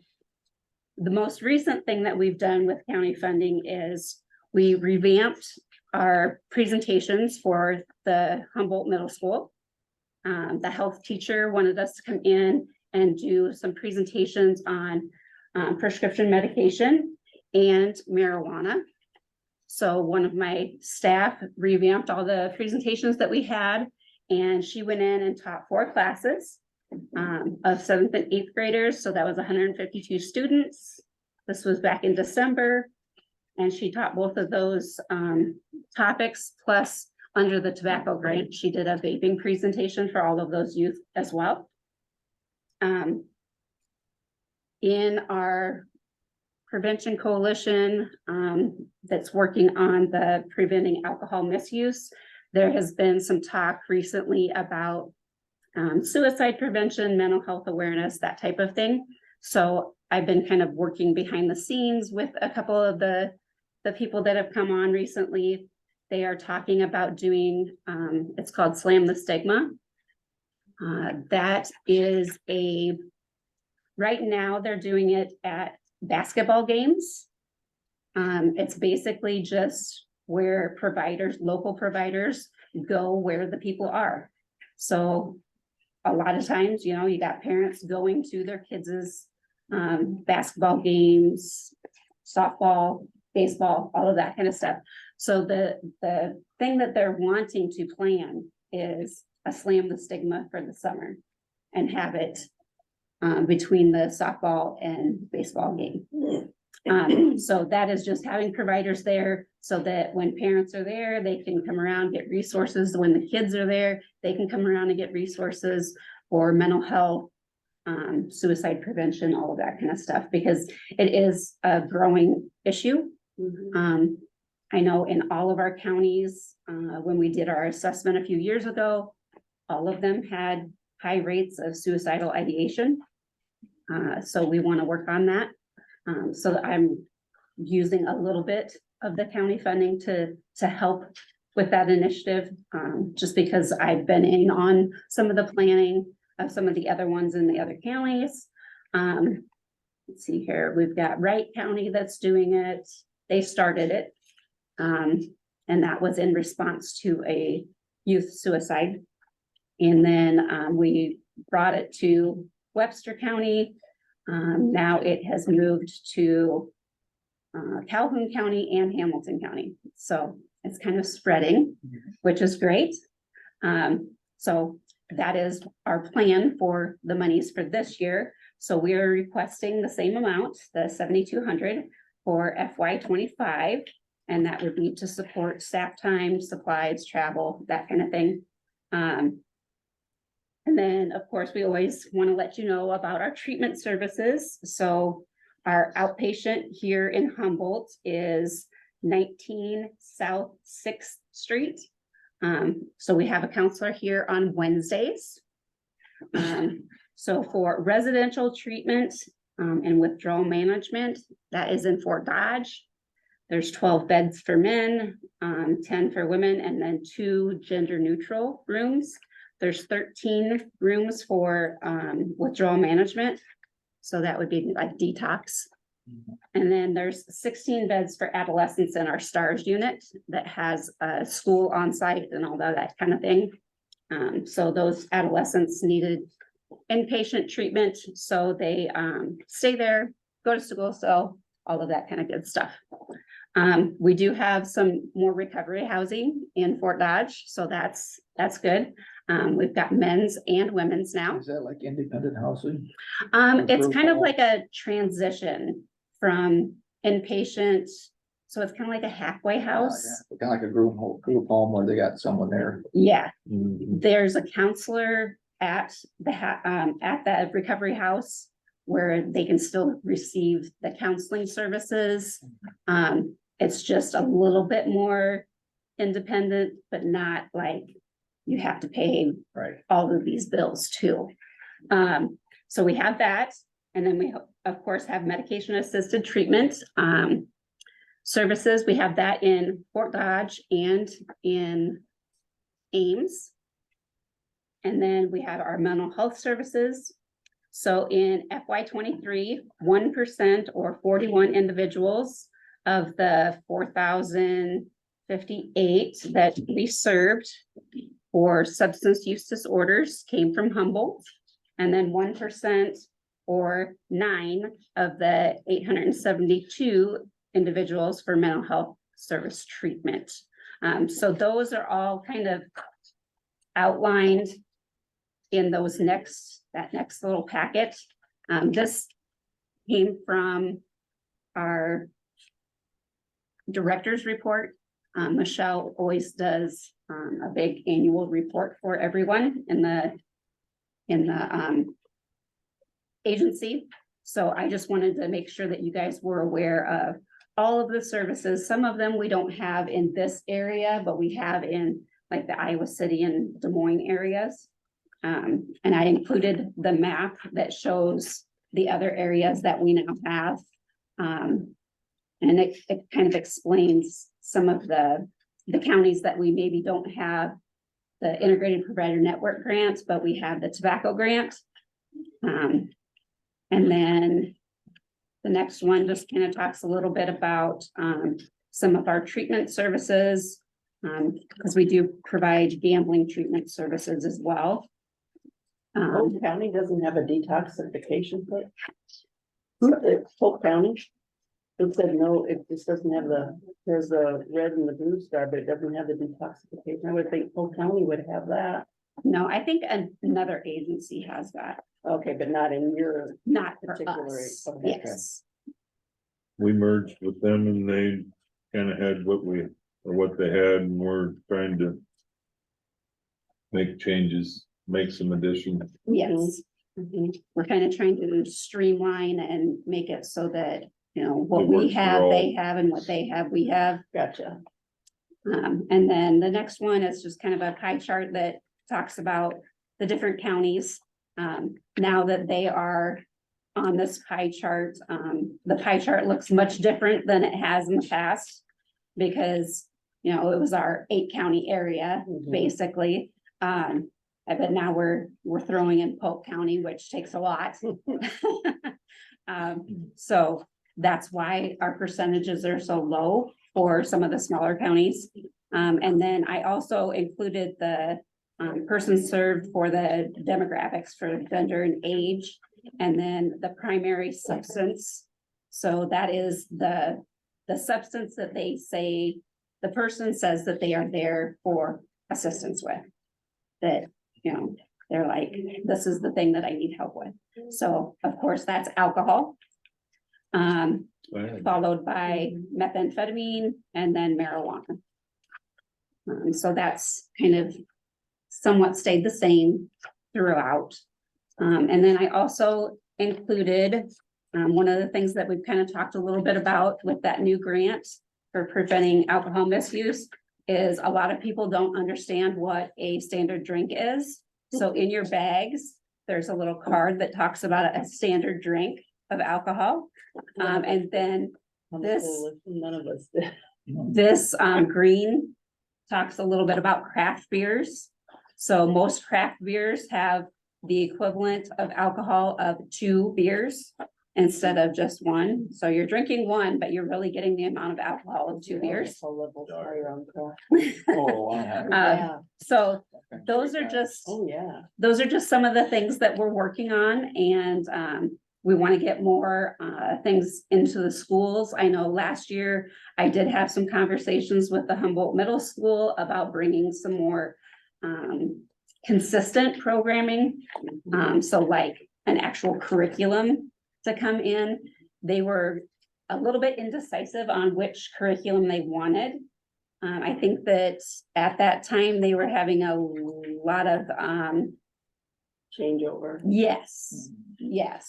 the most recent thing that we've done with county funding is we revamped our presentations for the Humboldt Middle School. The health teacher wanted us to come in and do some presentations on prescription medication and marijuana. So one of my staff revamped all the presentations that we had, and she went in and taught 4 classes of 7th and 8th graders. So that was 152 students. This was back in December, and she taught both of those topics, plus under the tobacco grant, she did a vaping presentation for all of those youth as well. In our prevention coalition that's working on the preventing alcohol misuse, there has been some talk recently about suicide prevention, mental health awareness, that type of thing. So I've been kind of working behind the scenes with a couple of the people that have come on recently. They are talking about doing, it's called Slam the Stigma. That is right now they're doing it at basketball games. It's basically just where local providers go where the people are. So a lot of times, you know, you got parents going to their kids' basketball games, softball, baseball, all of that kind of stuff. So the thing that they're wanting to plan is a Slam the Stigma for the summer and have it between the softball and baseball game. So that is just having providers there so that when parents are there, they can come around, get resources. When the kids are there, they can come around and get resources for mental health, suicide prevention, all of that kind of stuff, because it is a growing issue. I know in all of our counties, when we did our assessment a few years ago, all of them had high rates of suicidal ideation. So we want to work on that. So I'm using a little bit of the county funding to help with that initiative, just because I've been in on some of the planning of some of the other ones in the other counties. Let's see here, we've got Wright County that's doing it. They started it. And that was in response to a youth suicide. And then we brought it to Webster County. Now it has moved to Calhoun County and Hamilton County. So it's kind of spreading, which is great. So that is our plan for the monies for this year. So we are requesting the same amount, the 7,200 for FY 25. And that would be to support staff time, supplies, travel, that kind of thing. And then, of course, we always want to let you know about our treatment services. So our outpatient here in Humboldt is 19 South 6th Street. So we have a counselor here on Wednesdays. So for residential treatment and withdrawal management, that is in Fort Dodge. There's 12 beds for men, 10 for women, and then 2 gender neutral rooms. There's 13 rooms for withdrawal management. So that would be like detox And then there's 16 beds for adolescents in our STARS unit that has a school on site and all that kind of thing. So those adolescents needed inpatient treatment, so they stay there, go to school, so all of that kind of good stuff. We do have some more recovery housing in Fort Dodge, so that's good. We've got men's and women's now. Is that like independent housing? It's group kind of home? like a transition from inpatient, so it's kind of like a halfway house. Kind of like a group home where they got someone there. Yeah, Mhm. there's a counselor at the recovery house where they can still receive the counseling services. It's just a little bit more independent, but not like you have to pay Right. all of these bills too. So we have that, and then we of course have medication assisted treatment services. We have that in Fort Dodge and in Ames. And then we have our mental health services. So in FY 23, 1% or 41 individuals of the 4,058 that we served for substance use disorders came from Humboldt. And then 1% or 9 of the 872 individuals for mental health service treatment. So those are all kind of outlined in those that next little packet. This came from our director's report. Michelle always does a big annual report for everyone in the agency. So I just wanted to make sure that you guys were aware of all of the services. Some of them we don't have in this area, but we have in like the Iowa City and Des Moines areas. And I included the map that shows the other areas that we now have. And it kind of explains some of the counties that we maybe don't have the integrated provider network grant, but we have the tobacco grant. And then the next one just kind of talks a little bit about some of our treatment services, because we do provide gambling treatment services as well. Polk County doesn't have a detoxification put. Polk County. It said no, it just doesn't have there's the red and the blue star, but it doesn't have the detoxification. I would think Polk County would have that. No, I think another agency has that, Okay, but not in your, not for Particular- us. okay. Yes, We merged with them and they kind of had what they had, and we're trying to make changes, make some additions. yes. Mhm. We're kind of trying to streamline and make it so that, you know, what It we works for have, all. they have, and what they have, we have. Gotcha. And then the next one is just kind of a pie chart that talks about the different counties. Now that they are on this pie chart, the pie chart looks much different than it has in the past. Because, you know, it was our 8-county area, Mhm. basically. But now we're throwing in Polk County, which takes a lot. So that's why our percentages are so low for some of the smaller counties. And then I also included the persons served for the demographics for gender and age, and then the primary substance. So that is the substance that they say, the person says that they are there for assistance with. That, you know, they're like, this is the thing that I need help with. So of course, that's alcohol. Followed by methamphetamine and then marijuana. So that's kind of somewhat stayed the same throughout. And then I also included one of the things that we've kind of talked a little bit about with that new grant for preventing alcohol misuse is a lot of people don't understand what a standard drink is. So in your bags, there's a little card that talks about a standard drink of alcohol. And then this, None of us did. this green talks a little bit about craft beers. So most craft beers have the equivalent of alcohol of 2 beers. instead of just one. So you're drinking one, but you're really getting the amount of alcohol of 2 beers. Oh, Oh, wow. So those are just, Oh, yeah. those are just some of the things that we're working on, and we want to get more things into the schools. I know last year I did have some conversations with the Humboldt Middle School about bringing some more consistent programming. So like an actual curriculum to come in. They were a little bit indecisive on which curriculum they wanted. I think that at that time they were having a lot of Changeover. yes. Yeah.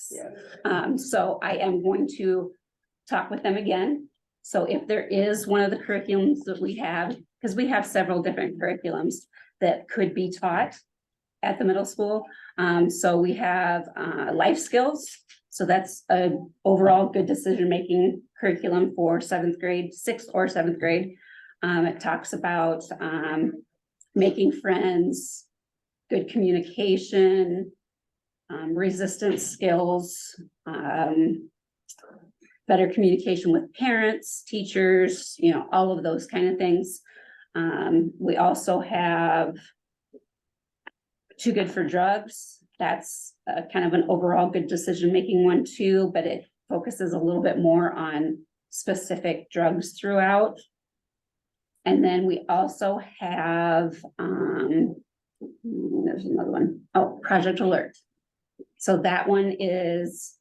So I am going to talk with them again. So if there is one of the curriculums that we have, because we have several different curriculums that could be taught at the middle school. So we have life skills. So that's a overall good decision-making curriculum for 7th grade, 6th or 7th grade. It talks about making friends, good communication, resistance skills, better communication with parents, teachers, you know, all of those kind of things. We also have Too Good for Drugs. That's kind of an overall good decision-making one too, but it focuses a little bit more on specific drugs throughout. And then we also have, there's another one. Oh, Project Alert. So that one is,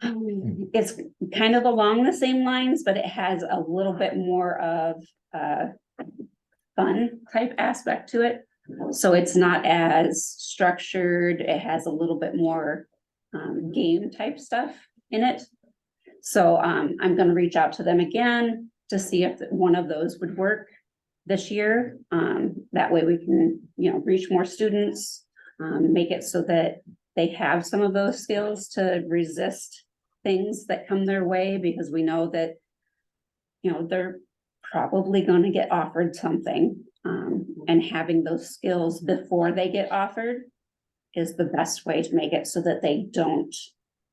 it's kind of along the same lines, but it has a little bit more of a fun type aspect to it. So it's not as structured. It has a little bit more game type stuff in it. So I'm going to reach out to them again to see if one of those would work this year. That way we can, you know, reach more students, make it so that they have some of those skills to resist things that come their way, because we know that, you know, they're probably going to get offered something. And having those skills before they get offered is the best way to make it so that they don't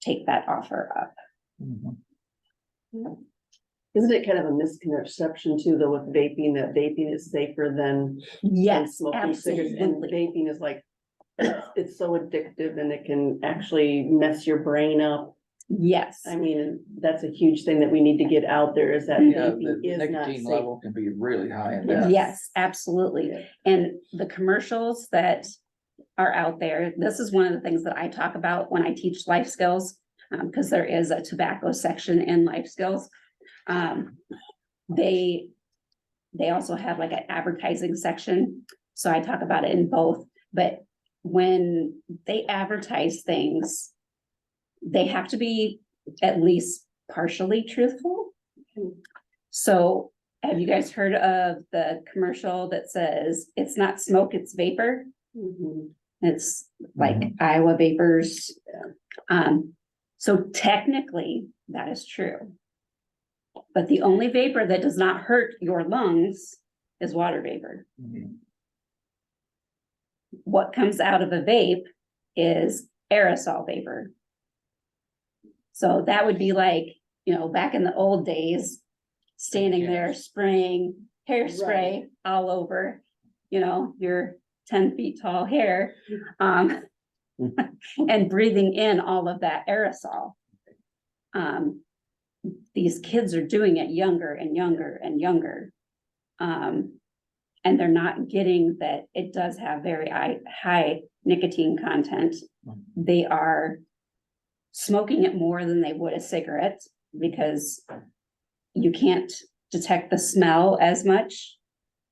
take that offer up. Isn't it kind of a misconception too, though, with vaping, that vaping is safer than Yes, smoking cigarettes? And absolutely. vaping is like, it's so addictive and it can actually mess your brain up. Yes. I mean, that's a huge thing that we need to get out there, is that Yeah, vaping the is not nicotine safe. level can be really high in that. Yes, absolutely. And the commercials that are out there, this is one of the things that I talk about when I teach life skills, because there is a tobacco section in life skills. They also have like an advertising section. So I talk about it in both, but when they advertise things, they have to be at least partially truthful. So have you guys heard of the commercial that says, it's not smoke, it's vapor? It's like Iowa Vapors. So technically that is true. But the only vapor that does not hurt your lungs is water vapor. What comes out of a vape is aerosol vapor. So that would be like, you know, back in the old days, standing there spraying hairspray all over, you know, your 10 feet tall hair, and breathing in all of that aerosol. These kids are doing it younger and younger and younger. And they're not getting that it does have very high nicotine content. They are smoking it more than they would a cigarette, because you can't detect the smell as much.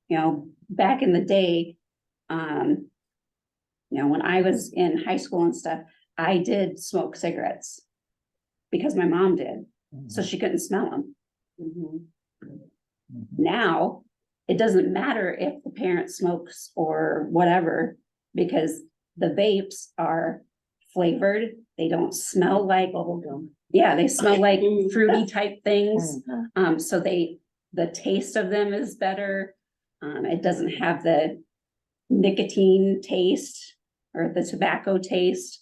You know, back in the day, you know, when I was in high school and stuff, I did smoke cigarettes because my mom did, so she couldn't smell them. Now, it doesn't matter if the parent smokes or whatever, because the vapes are flavored. They don't smell like bubblegum. Yeah, they smell like fruity type things. So the taste of them is better. It doesn't have the nicotine taste or the tobacco taste.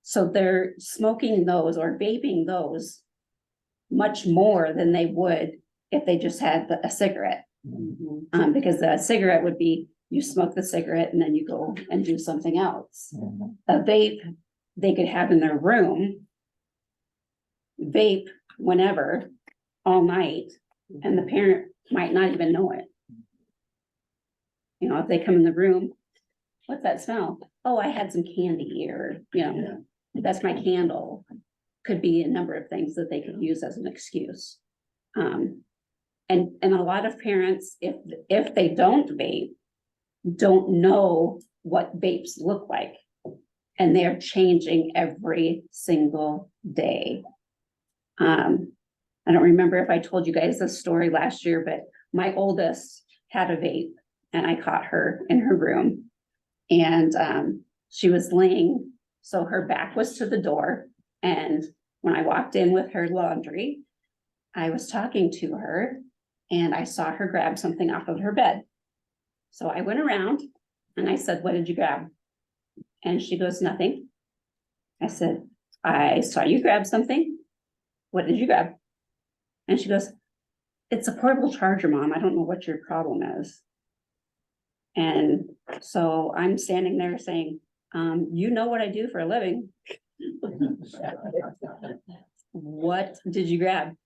So they're smoking those or vaping those much more than they would if they just had a cigarette. Because a cigarette would be, you smoke the cigarette and then you go and do something else. A vape, they could have in their room, vape whenever, all night, and the parent might not even know it. You know, if they come in the room, what's that smell? Oh, I had some candy, or, you know, that's my candle. Could be a number of things that they could use as an excuse. And a lot of parents, if they don't vape, don't know what vapes look like. And they're changing every single day. I don't remember if I told you guys this story last year, but my oldest had a vape and I caught her in her room. And she was laying, so her back was to the door. And when I walked in with her laundry, I was talking to her and I saw her grab something off of her bed. So I went around and I said, "What did you grab?" And she goes, "Nothing." I said, "I saw you grab something. What did you grab?" And she goes, "It's a portable charger, Mom. I don't know what your problem is." And so I'm standing there saying, "You know what I do for a living. What did you grab?"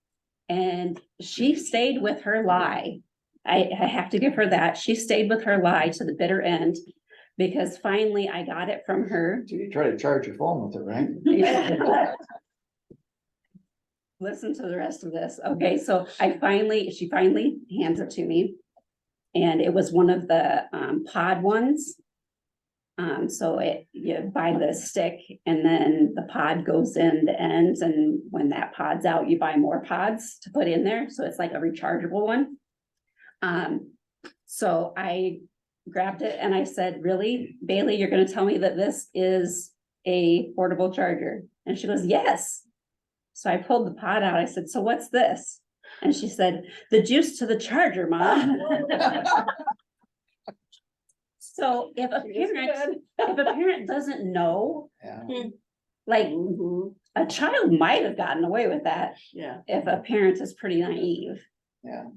And she stayed with her lie. I have to give her that. She stayed with her lie to the bitter end, because finally I got it from her. You try to charge your phone with it, right? Listen to the rest of this. Okay, so she finally hands it to me. And it was one of the pod ones. So you buy the stick and then the pod goes in the ends, and when that pod's out, you buy more pods to put in there. So it's like a rechargeable one. So I grabbed it and I said, "Really, Bailey, you're gonna tell me that this is a portable charger?" And she goes, "Yes." So I pulled the pod out. I said, "So what's this?" And she said, "The juice to the charger, Mom." So if a parent doesn't know, Yeah. like a child might have gotten away with that. Yeah. If a parent is pretty naive. Yeah.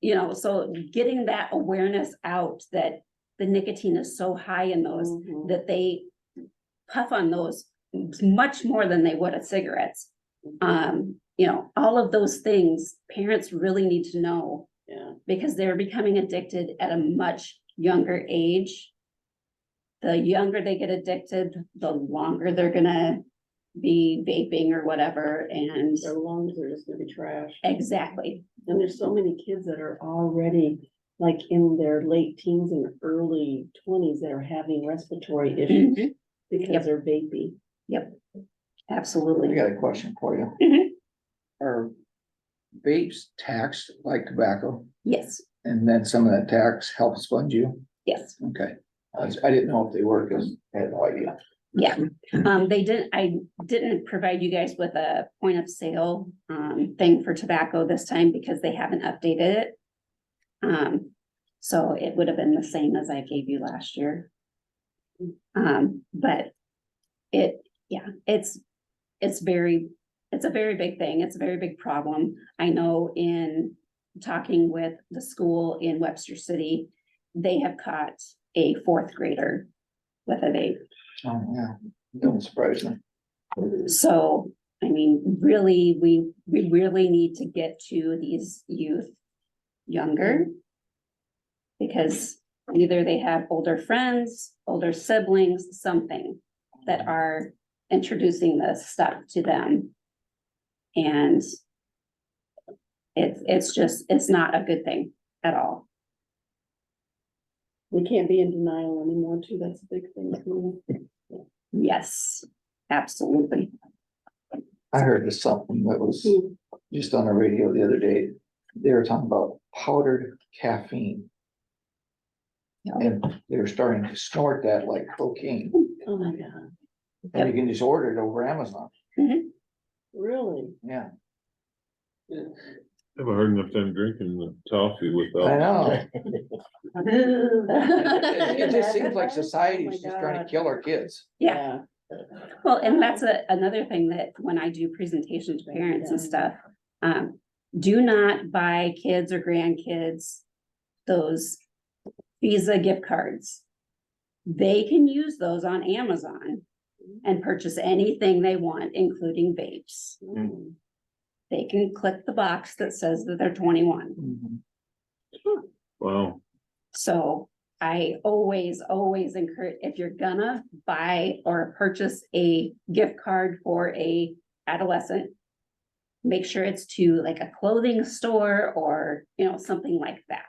You know, so getting that awareness out that the nicotine is so high in those, that they puff on those much more than they would at cigarettes. You know, all of those things parents really need to know. Yeah. Because they're becoming addicted at a much younger age. The younger they get addicted, the longer they're gonna be vaping or whatever, and Their lungs are just gonna be trash. exactly. And there's so many kids that are already like in their late teens and early 20s that are having respiratory issues because Yep. they're vaping. Yep, I absolutely. got a question for you. Mhm. Are vapes taxed like tobacco? Yes, And then some of that tax helps fund you? yes, Okay. I didn't know if they were, because I had no idea. yeah. I didn't provide you guys with a point of sale thing for tobacco this time because they haven't updated it. So it would have been the same as I gave you last year. But it's a very big thing. It's a very big problem. I know in talking with the school in Webster City, they have caught a 4th grader with a vape. Oh, yeah. Don't surprise me. So, I mean, really, we really need to get to these youth younger. Because either they have older friends, older siblings, something that are introducing this stuff to them. And it's not a good thing at all. We can't be in denial anymore too. That's a big thing. Too. Yes, absolutely. I heard this something that was just on the radio the other day. They were talking about powdered caffeine. And they were starting to snort that like cocaine. Oh my God. And you can just order it over Amazon. Really? Yeah. have a hard enough time drinking the toffee I without. know. It It just seems like society's just trying to kill our kids. Yeah, well, and that's another thing that when I do presentations to parents and stuff, do not buy kids or grandkids those Visa gift cards. They can use those on Amazon and purchase anything they want, including vapes. They can click the box that says that they're 21. Wow, So I always encourage, if you're gonna buy or purchase a gift card for a adolescent, make sure it's to like a clothing store or, something like that.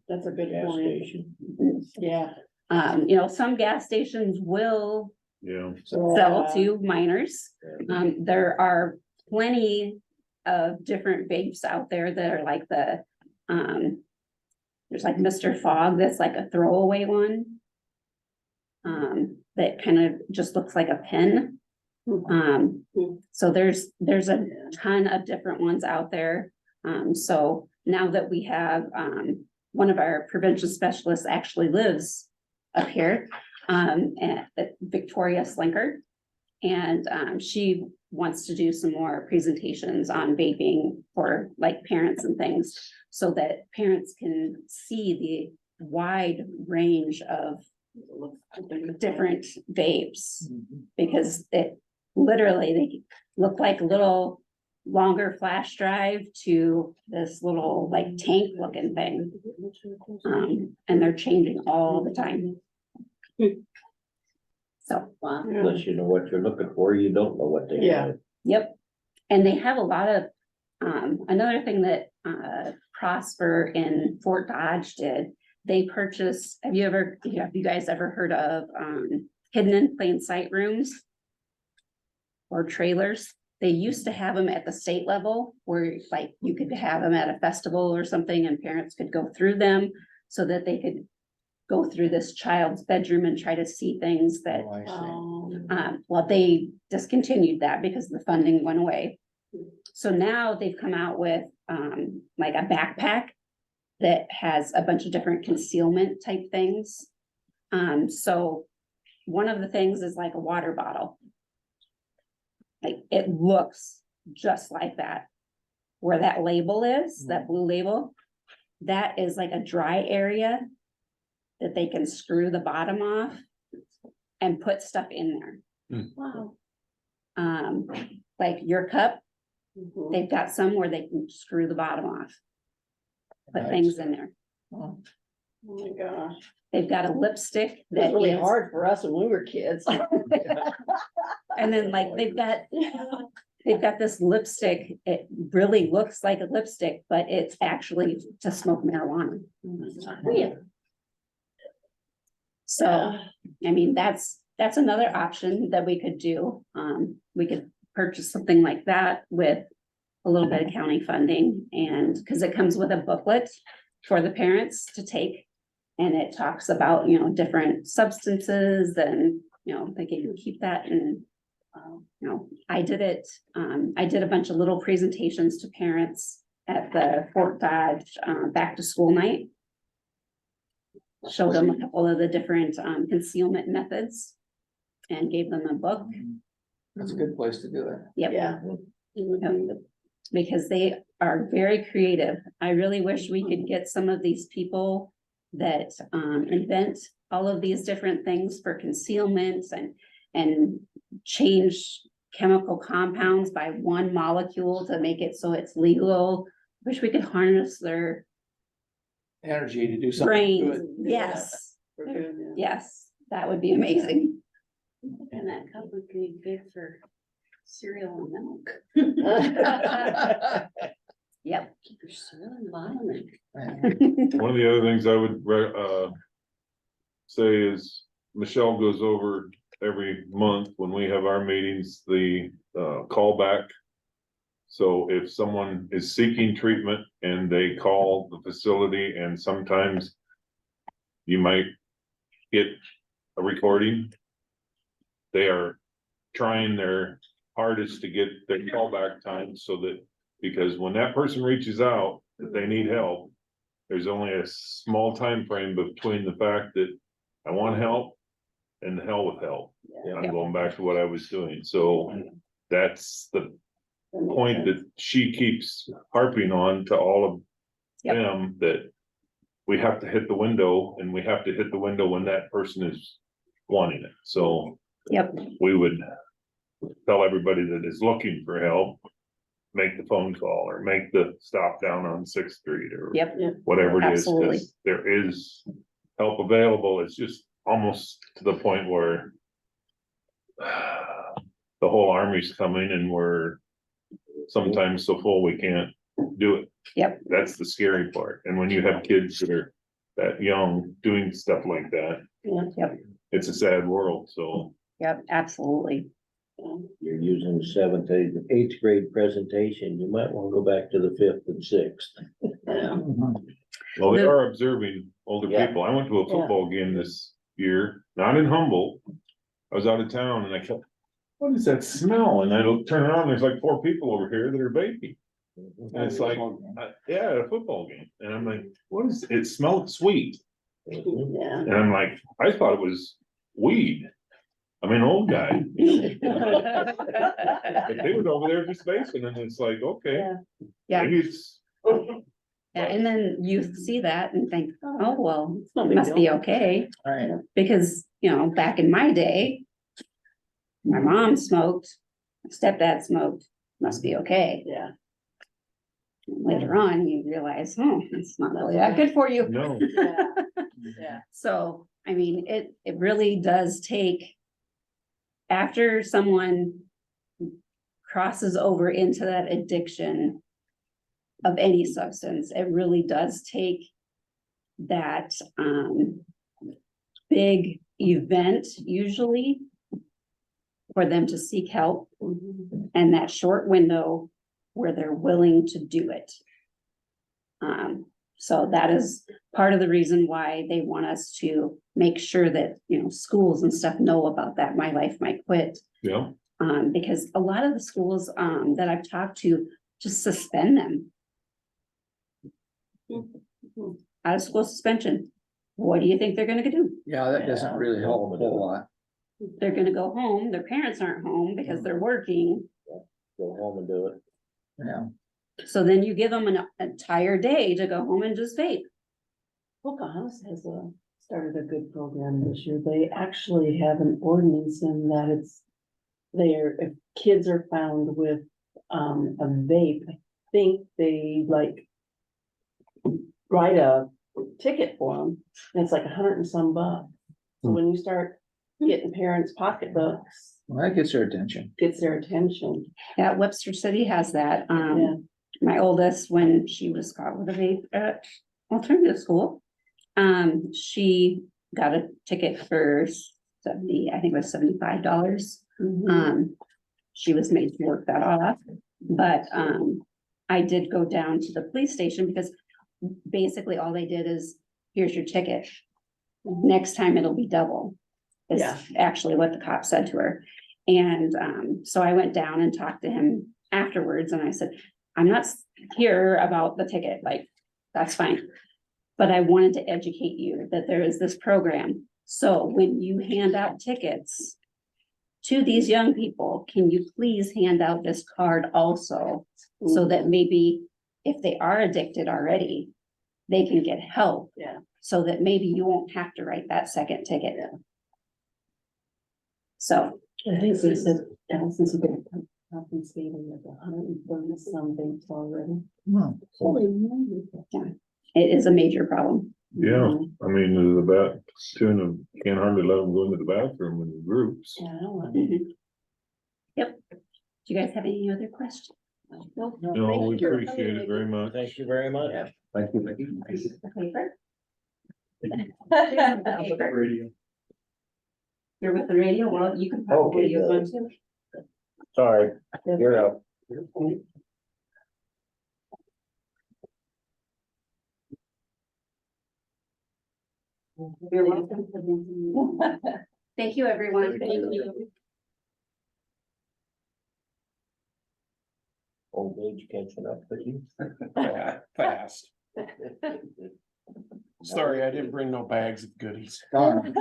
That's a good Gas point. station. Yeah. Some gas stations will yeah, sell to minors. There are plenty of different vapes out there that are like there's like Mr. Fogg, that's like a throwaway one. That kind of just looks like a pen. So there's a ton of different ones out there. So now that we have, one of our prevention specialists actually lives up here, at Victoria Slinker. And, she wants to do some more presentations on vaping for like parents and things, so that parents can see the wide range of different vapes, because it literally, they look like a little longer flash drive to this little like tank looking thing. And they're changing all the time. So, Unless you know what you're looking for, you don't know what they Yeah. have. yep. And they have a lot of, another thing that, Prosper in Fort Dodge did, they purchased, have you guys ever heard of, hidden in plain sight rooms? Or trailers? They used to have them at the state level, where like you could have them at a festival or something and parents could go through them, so that they could go through this child's bedroom and try to see things that, Oh, I see. well, they discontinued that because the funding went away. So now they've come out with, like a backpack that has a bunch of different concealment type things. So one of the things is like a water bottle. Like it looks just like that. Where that label is, that blue label, that is like a dry area that they can screw the bottom off and put stuff in there. Wow. Like your cup, they've got some where they can screw the bottom off. Put Nice. things in there. Oh, Oh my gosh. They've got a lipstick It was that really is- hard for us when we were kids. And then like they've got this lipstick, it really looks like a lipstick, but it's actually to smoke marijuana. Yeah. So, I mean, that's another option that we could do. We could purchase something like that with a little bit of county funding, and because it comes with a booklet for the parents to take. And it talks about, different substances, and, they can keep that in. I did it, I did a bunch of little presentations to parents at the Fort Dodge, back to school night. Showed them a couple of the different, concealment methods and gave them a book. that's a good place to do it. Yep. Yeah. Yep. Because they are very creative. I really wish we could get some of these people that, invent all of these different things for concealment and change chemical compounds by one molecule to make it so it's legal. Wish we could harness their Energy to do something brains. good. Yes, We're good, yeah. yes, that would be amazing. And that cup would be good for cereal and milk. Yep. Keep your cereal in the bottom. one of the other things I would, say is Michelle goes over every month when we have our meetings, the, callback. So if someone is seeking treatment and they call the facility, and sometimes you might get a recording, they are trying their hardest to get their callback time so that because when that person reaches out, that they need help. There's only a small time frame between the fact that I want help and the hell with help. I'm going back to what I was doing, so that's the point that she keeps harping on to all of Yep. them, that we have to hit the window, and we have to hit the window when that person is wanting it, so. Yep. We would tell everybody that is looking for help, make the phone call or make the stop down on Sixth Street or Yep. whatever it is, Absolutely. because there is help available. It's just almost to the point where the whole army's coming and we're sometimes so full we can't do it. Yep. That's the scary part. And when you have kids that are that young doing stuff like that, Yep. it's a sad world, so. Yep. Absolutely. You're using the seventh, eighth grade presentation, you might want to go back to the fifth and sixth. Well, they The- are observing older Yeah. people. I went to a football game this year, not in Humboldt. I was out of town and I kept, what is that smell? And I look, turn around, there's like 4 people over here that are vaping. And it's like, yeah, at a football game. And I'm like, what is, it smelled sweet. Yeah. And I'm like, I thought it was weed. I mean, old guy. But they were over there just vaping and it's like, okay, Yeah. maybe it's. Yeah, and then you see that and think, oh, well, no it big must be deal. okay, Right. because, back in my day. My mom smoked, my stepdad smoked, must be okay. Yeah. Later on, you realize, it's not really that good for you. No, Yeah. Yeah. So, I mean, it really does take. After someone crosses over into that addiction of any substance, it really does take that big event usually for them to seek help, and that short window where they're willing to do it. So that is part of the reason why they want us to make sure that, schools and stuff know about that My Life Might Quit. yeah, Because a lot of the schools that I've talked to just suspend them. Out of school suspension. What do you think they're gonna do? Yeah, that doesn't really help a whole lot. They're gonna go home, their parents aren't home because they're working, Go home and do it. Yeah. so then you give them an entire day to go home and just vape. Pocahontas has started a good program this year. They actually have an ordinance in that if kids are found with a vape, I think they write a ticket for them. And it's like $100 and some bucks. So when you start getting parents' pocketbooks, Well, that gets their attention. gets their attention. Yeah, Webster City has that. Yeah. My oldest, when she was caught with a vape at alternative school, she got a ticket for 70, I think it was $75. She was made to work that off, but, I did go down to the police station because basically all they did is, here's your ticket. Next time it'll be double. Is Yeah. actually what the cop said to her. And, so I went down and talked to him afterwards and I said, I'm not here about the ticket, that's fine. But I wanted to educate you that there is this program. So when you hand out tickets to these young people, can you please hand out this card also? So that maybe if they are addicted already, they can get help. Yeah. So that maybe you won't have to write that second ticket. So, I think they said, since you've been compensated with 130 some vapes already. Well, it is a major problem. yeah. I mean, the can't hardly let them go into the bathroom in groups. Yeah, I don't want Yep. Do you guys have any other questions? No, No, we appreciate it very much. Thank you very much. Thank you. Paper? Paper? You're with the radio, well, you can probably use one too. Sorry, you're up. You're welcome. Thank you, everyone. Thank you. Old age catching up with you. Fast. Sorry, I didn't bring no bags of goodies. Darn.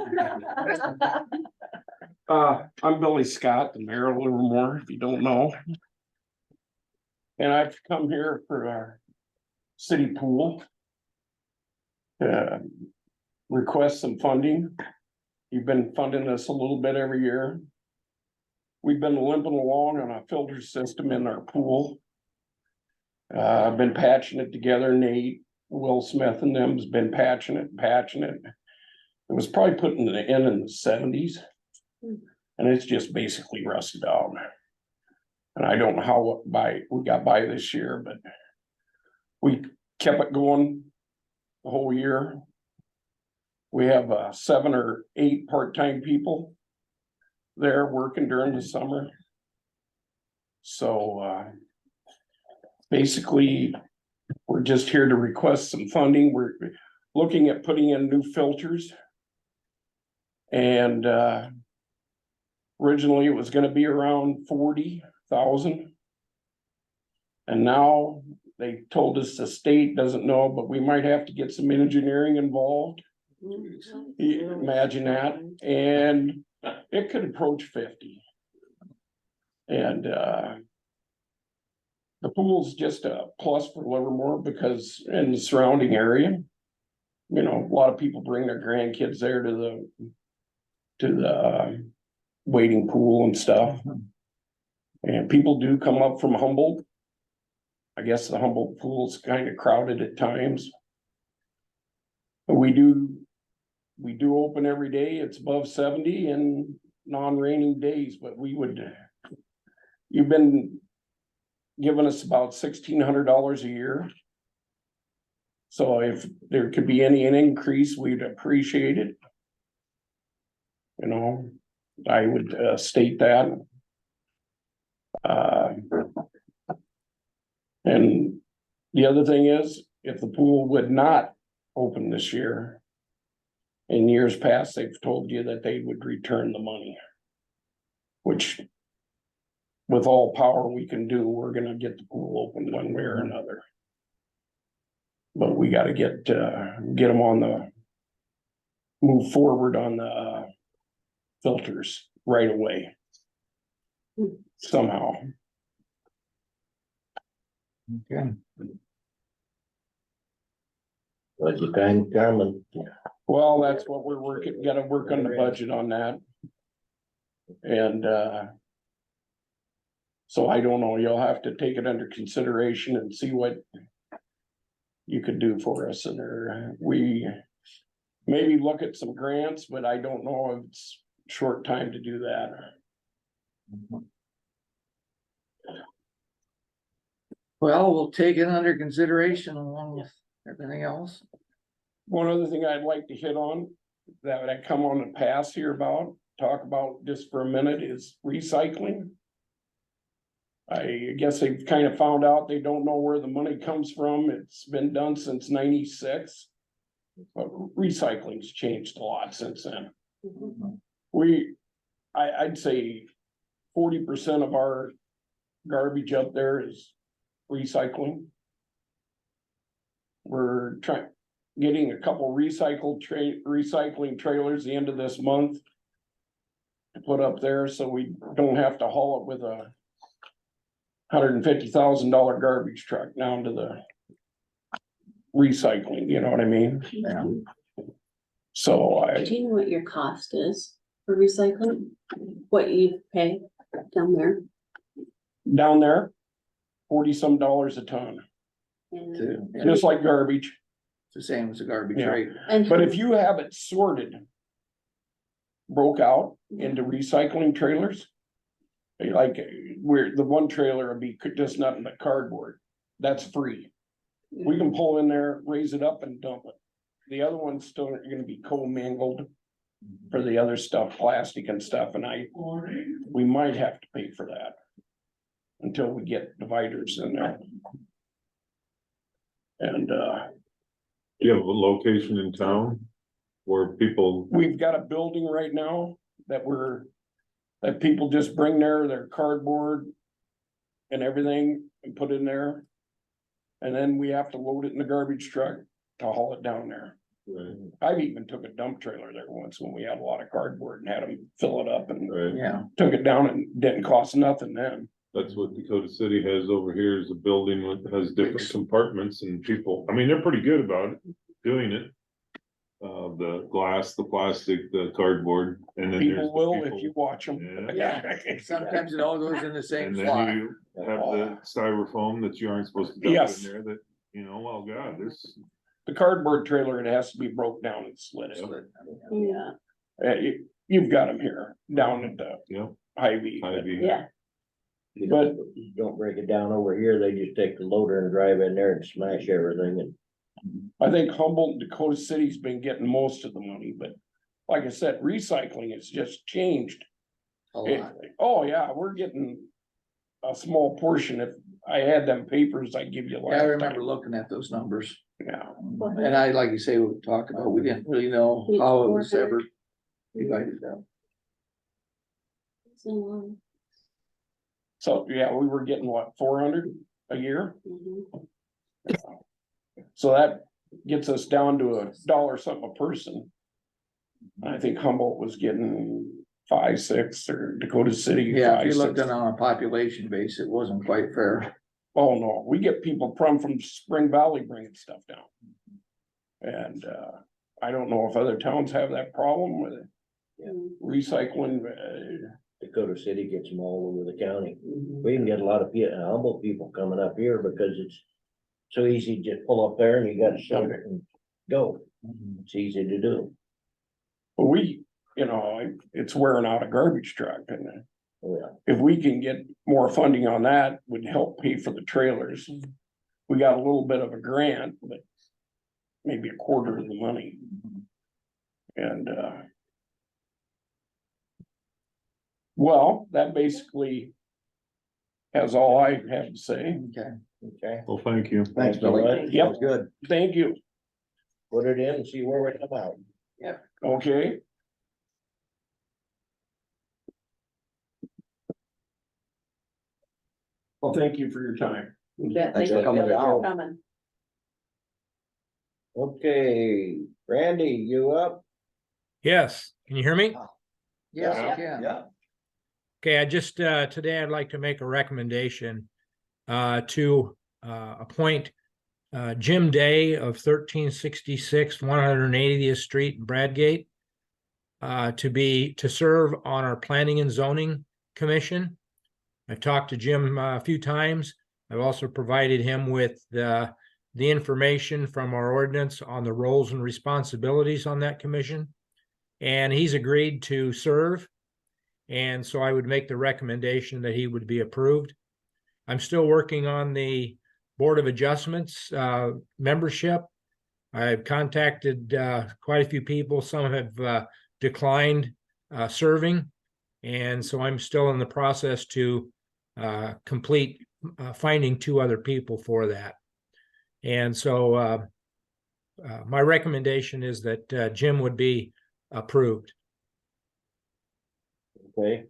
I'm Billy Scott, the mayor of Livermore, if you don't know. And I've come here for our city pool. Request some funding. You've been funding us a little bit every year. We've been limping along on a filter system in our pool. I've been patching it together. Nate, Will Smith and them's been patching it. It was probably put in the '70s. And it's just basically rusted out. And I don't know how we got by this year, but we kept it going the whole year. We have 7 or 8 part-time people there working during the summer. So basically, we're just here to request some funding. We're looking at putting in new filters. And originally it was gonna be around 40,000. And now they told us the state doesn't know, but we might have to get some engineering involved. Imagine that, and it could approach 50. And the pool's just a plus for Livermore because in the surrounding area, you know, a lot of people bring their grandkids there to the wading pool and stuff. And people do come up from Humboldt. I guess the Humboldt pool's kind of crowded at times. But we do open every day. It's above 70 and non-raining days, but you've been giving us about $1,600 a year. So if there could be an increase, we'd appreciate it. You know, I would state that. And the other thing is, if the pool would not open this year, in years past, they've told you that they would return the money. Which, with all power we can do, we're gonna get the pool open one way or another. But we gotta get them move forward on the filters right away. Somehow. Okay. Budget time coming. Well, that's what we're gotta work on the budget on that. And so I don't know, you'll have to take it under consideration and see what you could do for us, and we maybe look at some grants, but I don't know if it's short time to do that. Well, we'll take it under consideration along with everything else. One other thing I'd like to hit on that I come on and pass here talk about just for a minute is recycling. I guess they've kind of found out they don't know where the money comes from. It's been done since '96. But recycling's changed a lot since then. I'd say 40% of our garbage up there is recycling. We're getting a couple recycling trailers the end of this month to put up there, so we don't have to haul it with a $150,000 garbage truck down to the recycling, you know what I mean? Yeah. So Do you know what your cost is for recycling? What you pay down there? down there, 40 some dollars a ton, And, just like garbage. It's the same as a garbage Yeah. rate. and But if you have it sorted, broke out into recycling trailers, like where the one trailer would be just nothing but cardboard, that's free. We can pull in there, raise it up and dump it. The other one's still gonna be co-mingled for the other stuff, plastic and stuff, and we might have to pay for that until we get dividers in there. And Do you have a location in town where people, we've got a building right now that people just bring their cardboard and everything, and put in there. And then we have to load it in the garbage truck to haul it down there. Right, I've even took a dump trailer there once when we had a lot of cardboard and had them fill it up and right. Yeah, took it down and didn't cost nothing then. That's what Dakota City has over here is a building that has different compartments and people, I mean, they're pretty good about doing it. The glass, the plastic, the cardboard, and then there's People the will if people. you watch them. yeah, sometimes it all goes in the same And slot. then you have the styrofoam that you aren't supposed to dump Yes. in there that, you know, well, God, there's. The cardboard trailer, it has to be broke down and slid. Yeah, You've got them here down at the You know, Hy-Vee. Hy-Vee. yeah. But Don't break it down over here, they just take the loader and drive in there and smash everything and. I think Humboldt and Dakota City's been getting most of the money, but like I said, recycling has just changed. A lot. Oh, yeah, we're getting a small portion. If I had them papers I give you Yeah, I last remember time. looking at those numbers. Yeah, And I, like you say, we talked about, we didn't really know how it was ever divided up. So, so, yeah, we were getting what, 400 a year? mhm. So that gets us down to $1 something a person. I think Humboldt was getting 5, 6, or Dakota City. Yeah, if 5, you looked 6. at it on a population base, it wasn't quite fair. Oh, no, we get people from Spring Valley bringing stuff down. And, I don't know if other towns have that problem with recycling. Dakota City gets them all over the county. Mm-hmm. We can get a lot of Humboldt people coming up here because it's so easy to just pull up there and you gotta shove it and go. It's easy to do. But we, you know, it's wearing out a garbage truck, and Yeah. if we can get more funding on that, would help pay for the trailers. We got a little bit of a grant, but maybe a quarter of the money. And, well, that basically has all I have to say. Okay. Okay. Well, thank you. Thanks, Billy. Yep. Good. Thank you. Put it in and see where we come out. Okay. Well, thank you for your time. Yeah, Thanks thank for you coming for down. coming. Okay, Randy, you up? Yes, can you hear me? Yes, Yeah. you can. Yeah. Okay, I just, today I'd like to make a recommendation to appoint Jim Day of 1366 180th Street in Bradgate to serve on our Planning and Zoning Commission. I've talked to Jim a few times. I've also provided him with the information from our ordinance on the roles and responsibilities on that commission. And he's agreed to serve. And so I would make the recommendation that he would be approved. I'm still working on the Board of Adjustments membership. I've contacted quite a few people. Some have declined serving. And so I'm still in the process to complete finding 2 other people for that. And so my recommendation is that Jim would be approved. Okay.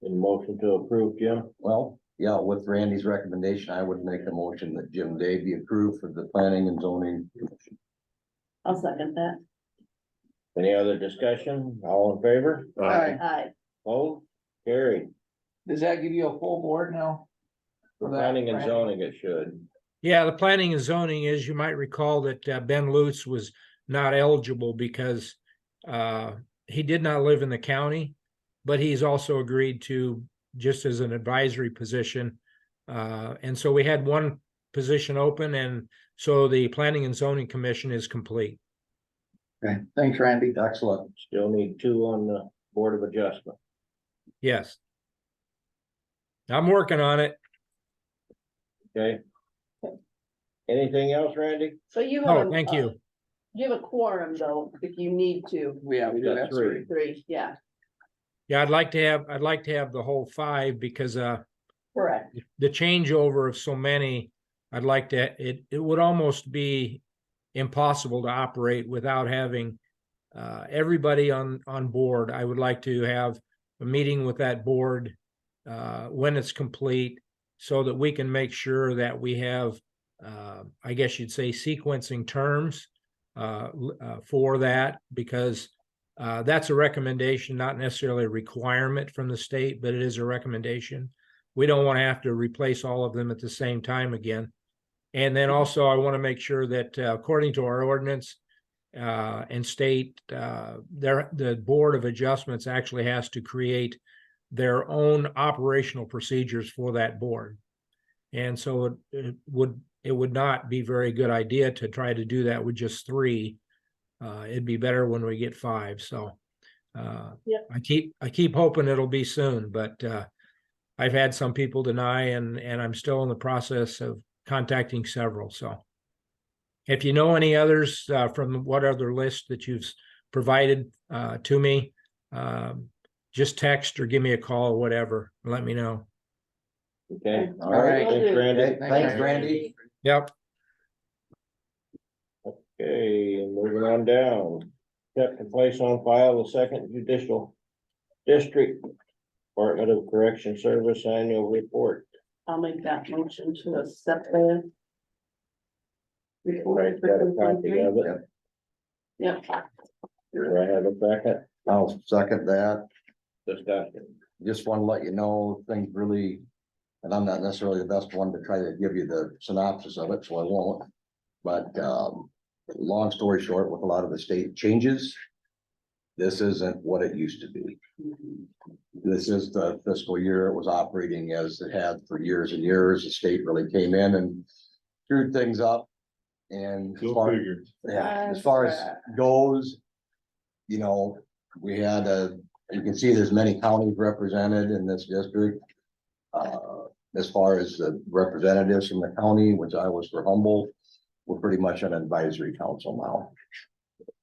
In motion to approve, Jim? Well, yeah, with Randy's recommendation, I would make a motion that Jim Day be approved for the Planning and Zoning Commission. I'll second that. Any other discussion? All in favor? Aye. Aye. Oh, carried. Does that give you a full board now? For that, Planning and Randy? zoning, it should. Yeah, the planning and zoning is, you might recall that Ben Lutz was not eligible because he did not live in the county, but he's also agreed to just as an advisory position. And so we had 1 position open, and so the Planning and Zoning Commission is complete. Okay, thanks, Randy. Excellent. Still need 2 on the Board of Adjustment. Yes. I'm working on it. Okay. Anything else, Randy? So you have. Oh, thank you. You have a quorum though, if you need to, Yeah, we do Got have 3. 3, yeah, Yeah, I'd like to have the whole 5 because correct. the changeover of so many, I'd like to, it would almost be impossible to operate without having everybody on board. I would like to have a meeting with that board when it's complete, so that we can make sure that we have, I guess you'd say, sequencing terms for that, because that's a recommendation, not necessarily a requirement from the state, but it is a recommendation. We don't want to have to replace all of them at the same time again. And then also, I want to make sure that according to our ordinance and state, the Board of Adjustments actually has to create their own operational procedures for that board. And so it would not be a very good idea to try to do that with just 3. It'd be better when we get 5. So Yep. I keep hoping it'll be soon, but I've had some people deny, and I'm still in the process of contacting several. So if you know any others from what other list that you've provided to me, just text or give me a call or whatever, and let me know. Okay, All right. thanks, Randy. Okay, thanks, Randy. Yep. Okay, and moving on down. Accept and place on file the second judicial district Department of Correction Service annual report. I'll make that motion to accept the report. Got a copy of it. Yep. Do I have a second? I'll second that. Discussion. Just want to let you know, things really, and I'm not necessarily the best one to try to give you the synopsis of it, so I won't. But, long story short, with a lot of the state changes, this isn't what it used to be. This is the fiscal year it was operating as it had for years and years. The state really came in and screwed things up. And as Go far, figure. yeah, as far as goes, you know, we had you can see there's many counties represented in this district. As far as the representatives from the county, which I was for Humboldt, we're pretty much an advisory council now.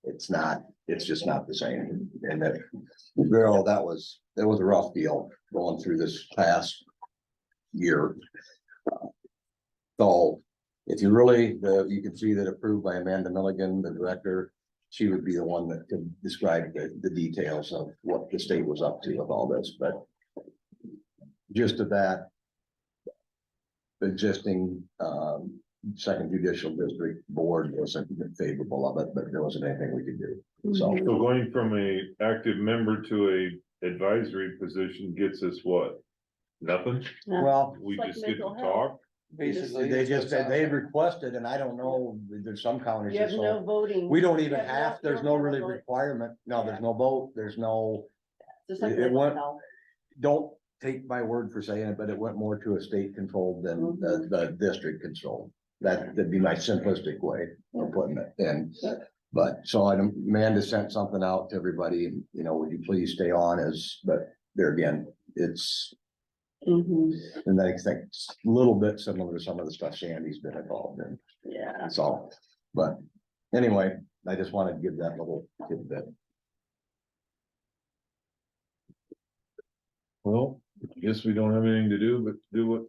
It's just not the same. And that, girl, it was a rough deal going through this past year. So if you really, you can see that approved by Amanda Milligan, the director, she would be the one that could describe the details of what the state was up to with all this, but just of that, the existing, second judicial district board wasn't favorable of it, but there wasn't anything we could do. So So going from a active member to a advisory position gets us what? Nothing? well, We It's like just get to mental health. talk? Basically. they requested, and I don't know, there's some counties. You have that no so- voting. We don't You even have there's you no don't have a really vote. requirement. No, there's no vote, there's no, Just like it mental went- health. don't take my word for saying it, but it went more to a state controlled than the district controlled. That'd be my simplistic way of putting it. And, but, so Amanda sent something out to everybody, and, you know, would you please stay on but there again, it's, Mhm. and I think it's a little bit similar to some of the stuff Sandy's been involved in. Yeah. That's all. But anyway, I just wanted to give that little tidbit. Well, I guess we don't have anything to do but do what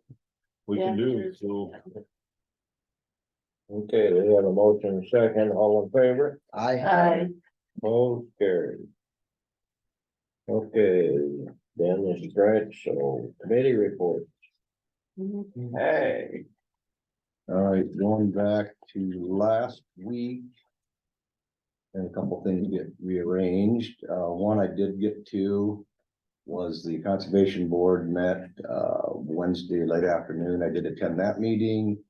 we can Yeah, do, there's- so. Okay, we have a motion second, all in favor? Aye. Opposed, carried. Okay, then this is right, so committee report. Mhm. Hey. All right, going back to last week. And a couple things get rearranged. One I did get to was the Conservation Board met, Wednesday late afternoon. I did attend that meeting.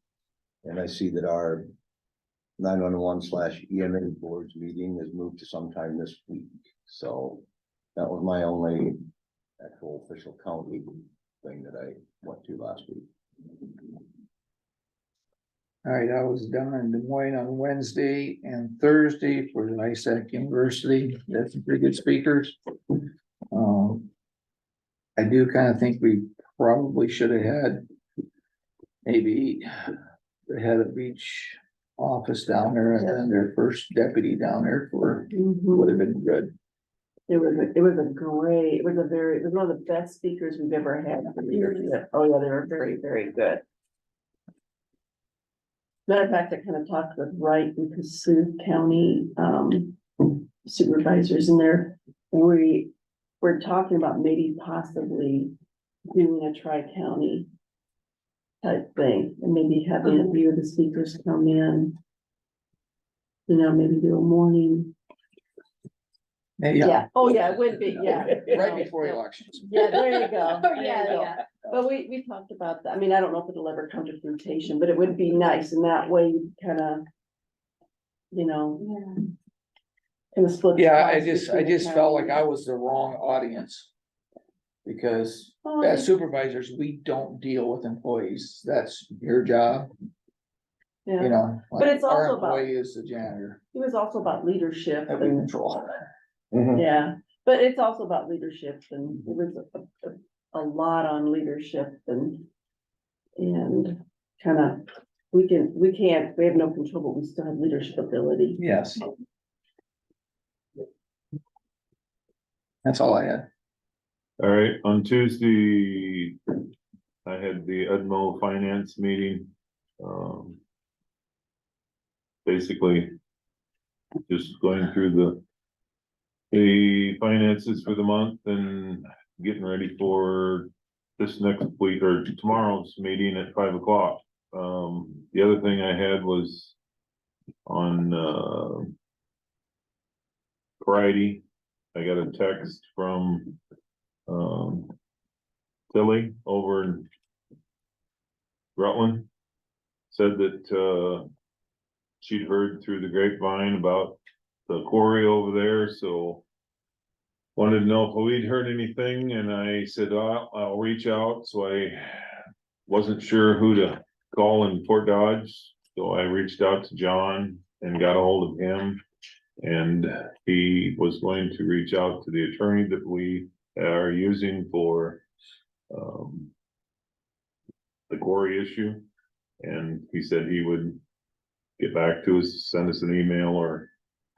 And I see that our 911/EMA board's meeting is moved to sometime this week. So that was my only actual official county thing that I went to last week. All right, I was down in Des Moines on Wednesday and Thursday for the ISAC University. That's some pretty good speakers. I do kind of think we probably should have had maybe the head of each office down there and then their first deputy down there would have been good. It was one of the best speakers we've ever had for the years. Oh, yeah, they were very, very good. Matter of fact, I kind of talked with Wright and Cassuth County supervisors in there. We're talking about maybe possibly doing a tri-county type thing, and maybe having a few of the speakers come in. You know, maybe do a morning. Yeah, Oh, yeah, it would be, yeah. right before elections. Yeah, there you go. There you Yeah, go. yeah. But we talked about that. I mean, I don't know if it'll ever come to fruition, but it would be nice, and that way you kind of, you know, Yeah. kind of split. the Yeah, cost I between the just felt like I counties. was the wrong audience. Because Oh, as supervisors, we don't deal with employees. That's your job, yeah. you know. But it's Our also about- employee is the janitor It was also about leadership that we and, control. yeah, but it's also about leadership, and it was a lot on leadership and kind of, we have no control, but we still have leadership ability. Yes. That's all I had. All right, on Tuesday, I had the UDMO finance meeting. Basically, just going through the finances for the month and getting ready for this next week or tomorrow's meeting at 5 o'clock. The other thing I had was on Friday, I got a text from Tilly over in Rutland. Said that she'd heard through the grapevine about the quarry over there, so wanted to know if we'd heard anything, and I said, I'll reach out. So I wasn't sure who to call in Fort Dodge, so I reached out to John and got a hold of him. And he was going to reach out to the attorney that we are using for the quarry issue. And he said he would get back to us, send us an email or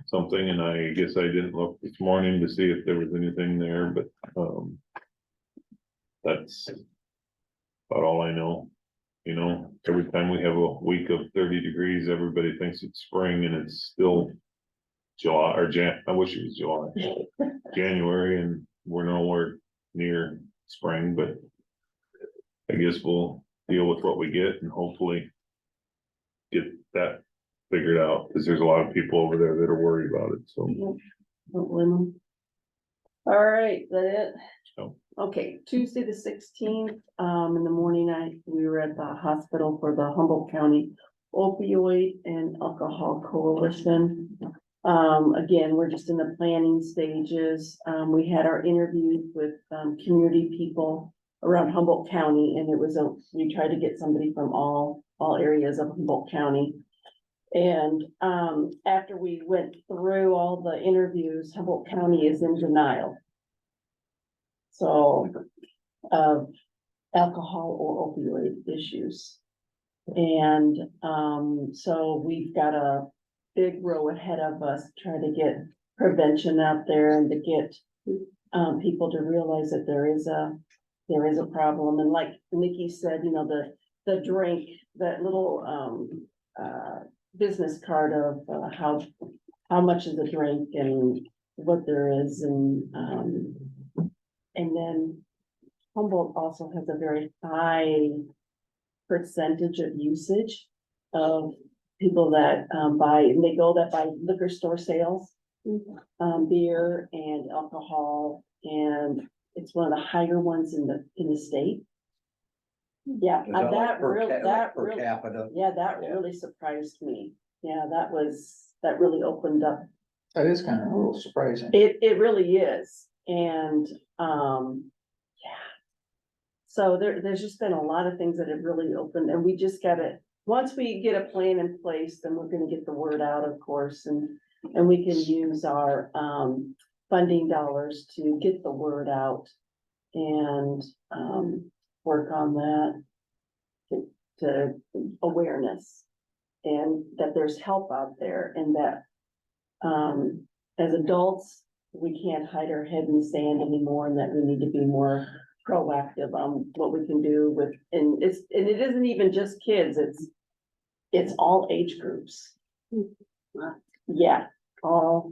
something, and I guess I didn't look this morning to see if there was anything there, but that's about all I know. You know, every time we have a week of 30 degrees, everybody thinks it's spring, and it's still July or I wish it was July, January, and we're nowhere near spring, but I guess we'll deal with what we get and hopefully get that figured out, because there's a lot of people over there that are worried about it, so. Don't blame them. All right, is that it? So. Okay, Tuesday the 16th, in the morning, we were at the hospital for the Humboldt County Opioid and Alcohol Coalition. Again, we're just in the planning stages. We had our interviews with community people around Humboldt County, and we tried to get somebody from all areas of Humboldt County. And after we went through all the interviews, Humboldt County is in denial. So of alcohol or opioid issues. And so we've got a big row ahead of us, trying to get prevention out there and to get people to realize that there is a problem. And like Nikki said, you know, the drink, that little business card of how much is a drink and what there is, and then Humboldt also has a very high percentage of usage of people that buy liquor store sales, beer and alcohol, and it's one of the higher ones in the state. Yeah, that really capita. yeah, that really surprised me. Yeah, that really opened up. That is kind of a little surprising. It really is. And yeah. So there's just been a lot of things that have really opened, and we just gotta, once we get a plan in place, then we're gonna get the word out, of course, and we can use our funding dollars to get the word out and work on that to awareness, and that there's help out there, and that as adults, we can't hide our head in the sand anymore, and that we need to be more proactive on what we can do with, and it isn't even just kids, it's all age groups. Yeah, all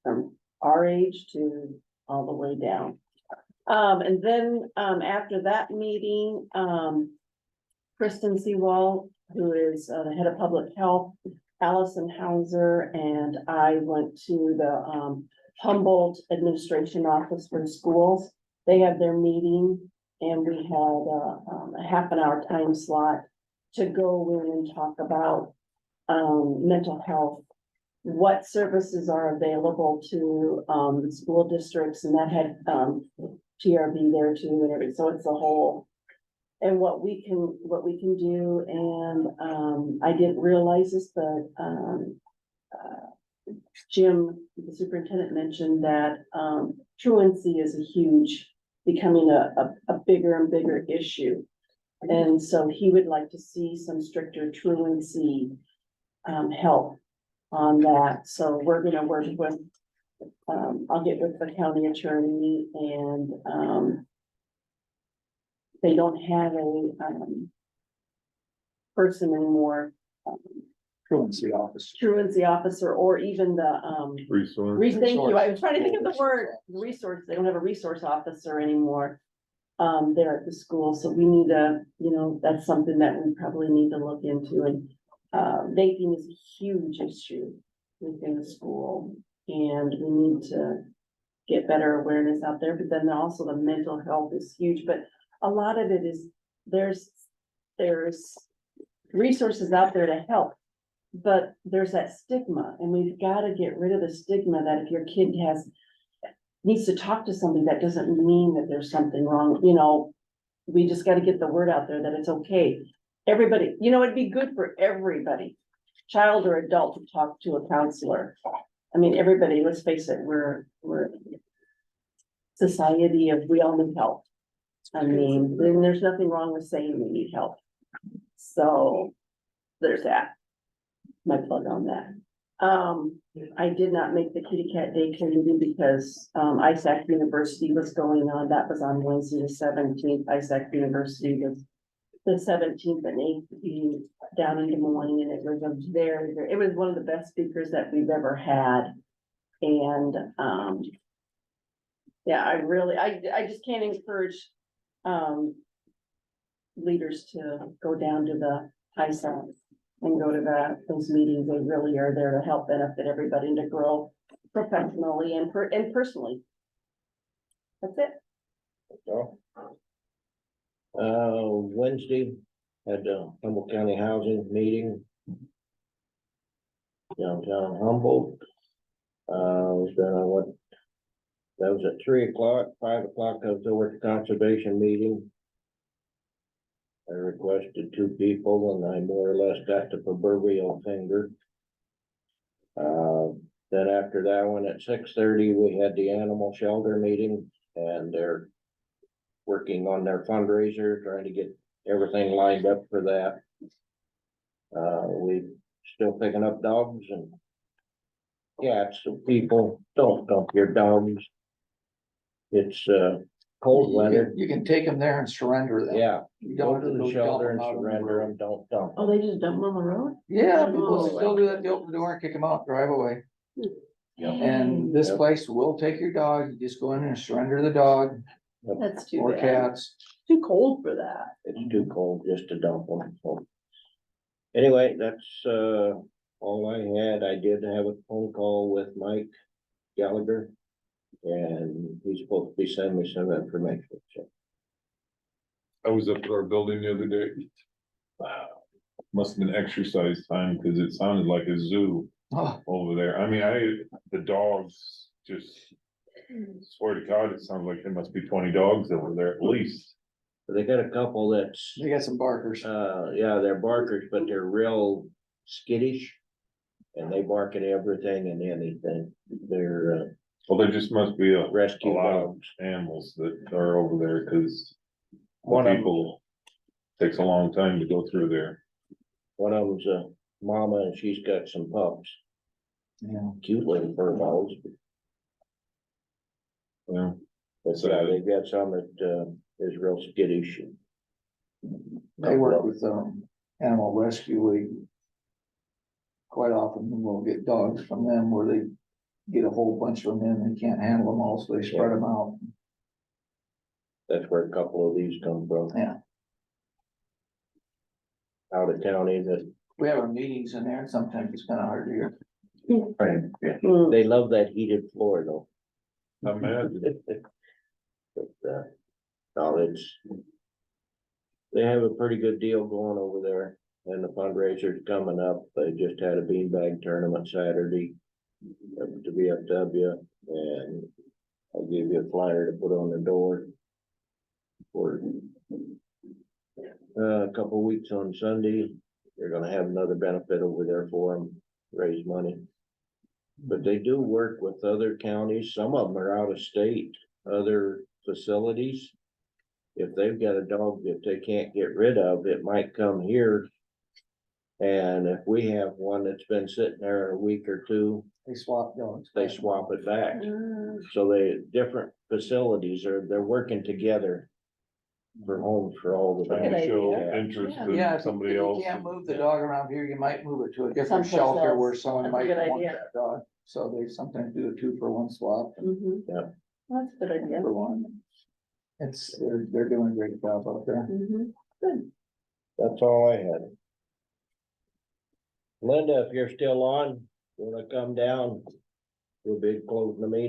from our age to all the way down. And then after that meeting, Kristen Seawall, who is the head of public health, Allison Hauser, and I went to the Humboldt Administration Office for Schools. They had their meeting and we had a half an hour time slot to go in and talk about mental health, what services are available to the school districts, and that had TRB there too and everything, so it's a whole. And what we can do, and I didn't realize this, but Jim, the superintendent, mentioned that truancy is becoming a bigger and bigger issue. And so he would like to see some stricter truancy help on that. So we're gonna work with, I'll get with the county attorney and they don't have a person anymore, Truancy officer. truancy officer, or even the Resource. thank you, I was trying to think of the word, resource, they don't have a resource officer anymore. There at the school, so we need to, that's something that we probably need to look into, and vaping is a huge issue within the school. And we need to get better awareness out there, but then also the mental health is huge, but a lot of it is, there's resources out there to help. But there's that stigma, and we've got to get rid of the stigma that if your kid needs to talk to somebody, that doesn't mean that there's something wrong, we just got to get the word out there that it's okay. Everybody, it'd be good for everybody, child or adult, to talk to a counselor. I mean, everybody, let's face it, we're society of, we all need help. I mean, then there's nothing wrong with saying we need help. So there's that. My plug on that. I did not make the kitty cat day meeting because ISAC University was going on. That was on Wednesday the 17th. ISAC University was the 17th and 18th down in Des Moines, and it was it was one of the best speakers that we've ever had. And yeah, I just can't encourage leaders to go down to the ISAC and go to those meetings. They really are there to help benefit everybody and to grow professionally and personally. That's it. Wednesday had the Humboldt County Housing Meeting downtown Humboldt. That was at 3 o'clock, 5 o'clock, I was over at the conservation meeting. I requested 2 people and I more or less got the proverbial finger. Then after that one at 6:30, we had the animal shelter meeting, and they're working on their fundraiser, trying to get everything lined up for that. We still picking up dogs and cats, so people don't dump your dogs. It's cold weather. You can take them there and surrender them. Yeah, You go don't to have to the go shelter dump and them out on the surrender road. them, don't dump Oh, them. they just dump them on the road? Yeah, people Oh, still do that. They open the door and kick them out, drive away. Yep. And this Yep. place will take your dog. You just go in and surrender the dog That's too or bad. cats. Too cold for that. It's too cold just to dump them. So anyway, that's all I had. I did have a phone call with Mike Gallagher, and he's supposed to be sending me some information. So I was up at our building the other day. Wow. Must have been exercise time because it sounded like a zoo Oh, over there. I mean, the dogs just, swear to God, it sounds like there must be 20 dogs over there at least. they got a couple that's they got some barkers. yeah, they're barkers, but they're real skittish. And they bark at everything and anything. They're Well, there just must be a rescue lot of dogs. animals that are over there because One of people takes a long time to go through there. One of them's a mama and she's got some pups, Yeah. cute little fur balls. Yeah. But yeah, they've got some that is real skittish. They work with Animal Rescue League. Quite often we'll get dogs from them where they get a whole bunch of them in and can't handle them all, so they spread them out. That's where a couple of these come from. Yeah. out of county that We have our meetings in there and sometimes it's kind of hard to hear. Mm, they love that heated floor though. Imagine. But, no, they have a pretty good deal going over there and the fundraiser's coming up. They just had a beanbag tournament Saturday up to VFW and I'll give you a flyer to put on the door for a couple of weeks on Sunday. They're gonna have another benefit over there for them, raise money. But they do work with other counties. Some of them are out of state, other facilities. If they've got a dog that they can't get rid of, it might come here. And if we have one that's been sitting there a week or two, They swap dogs. they swap it back. mm, So different facilities they're working together for homes for all the. Trying to show idea. interest Yeah, in if somebody you else. can't move the dog around here, you might move it to a different Someplace shelter else. where someone That's a might good want idea. that dog. So they sometimes do a 2-for-1 swap mhm. Yeah. That's a good idea. for one. They're doing a great job out there. Mhm. Good. That's all I had. Linda, if you're still on, wanna come down? We'll be closing the meeting.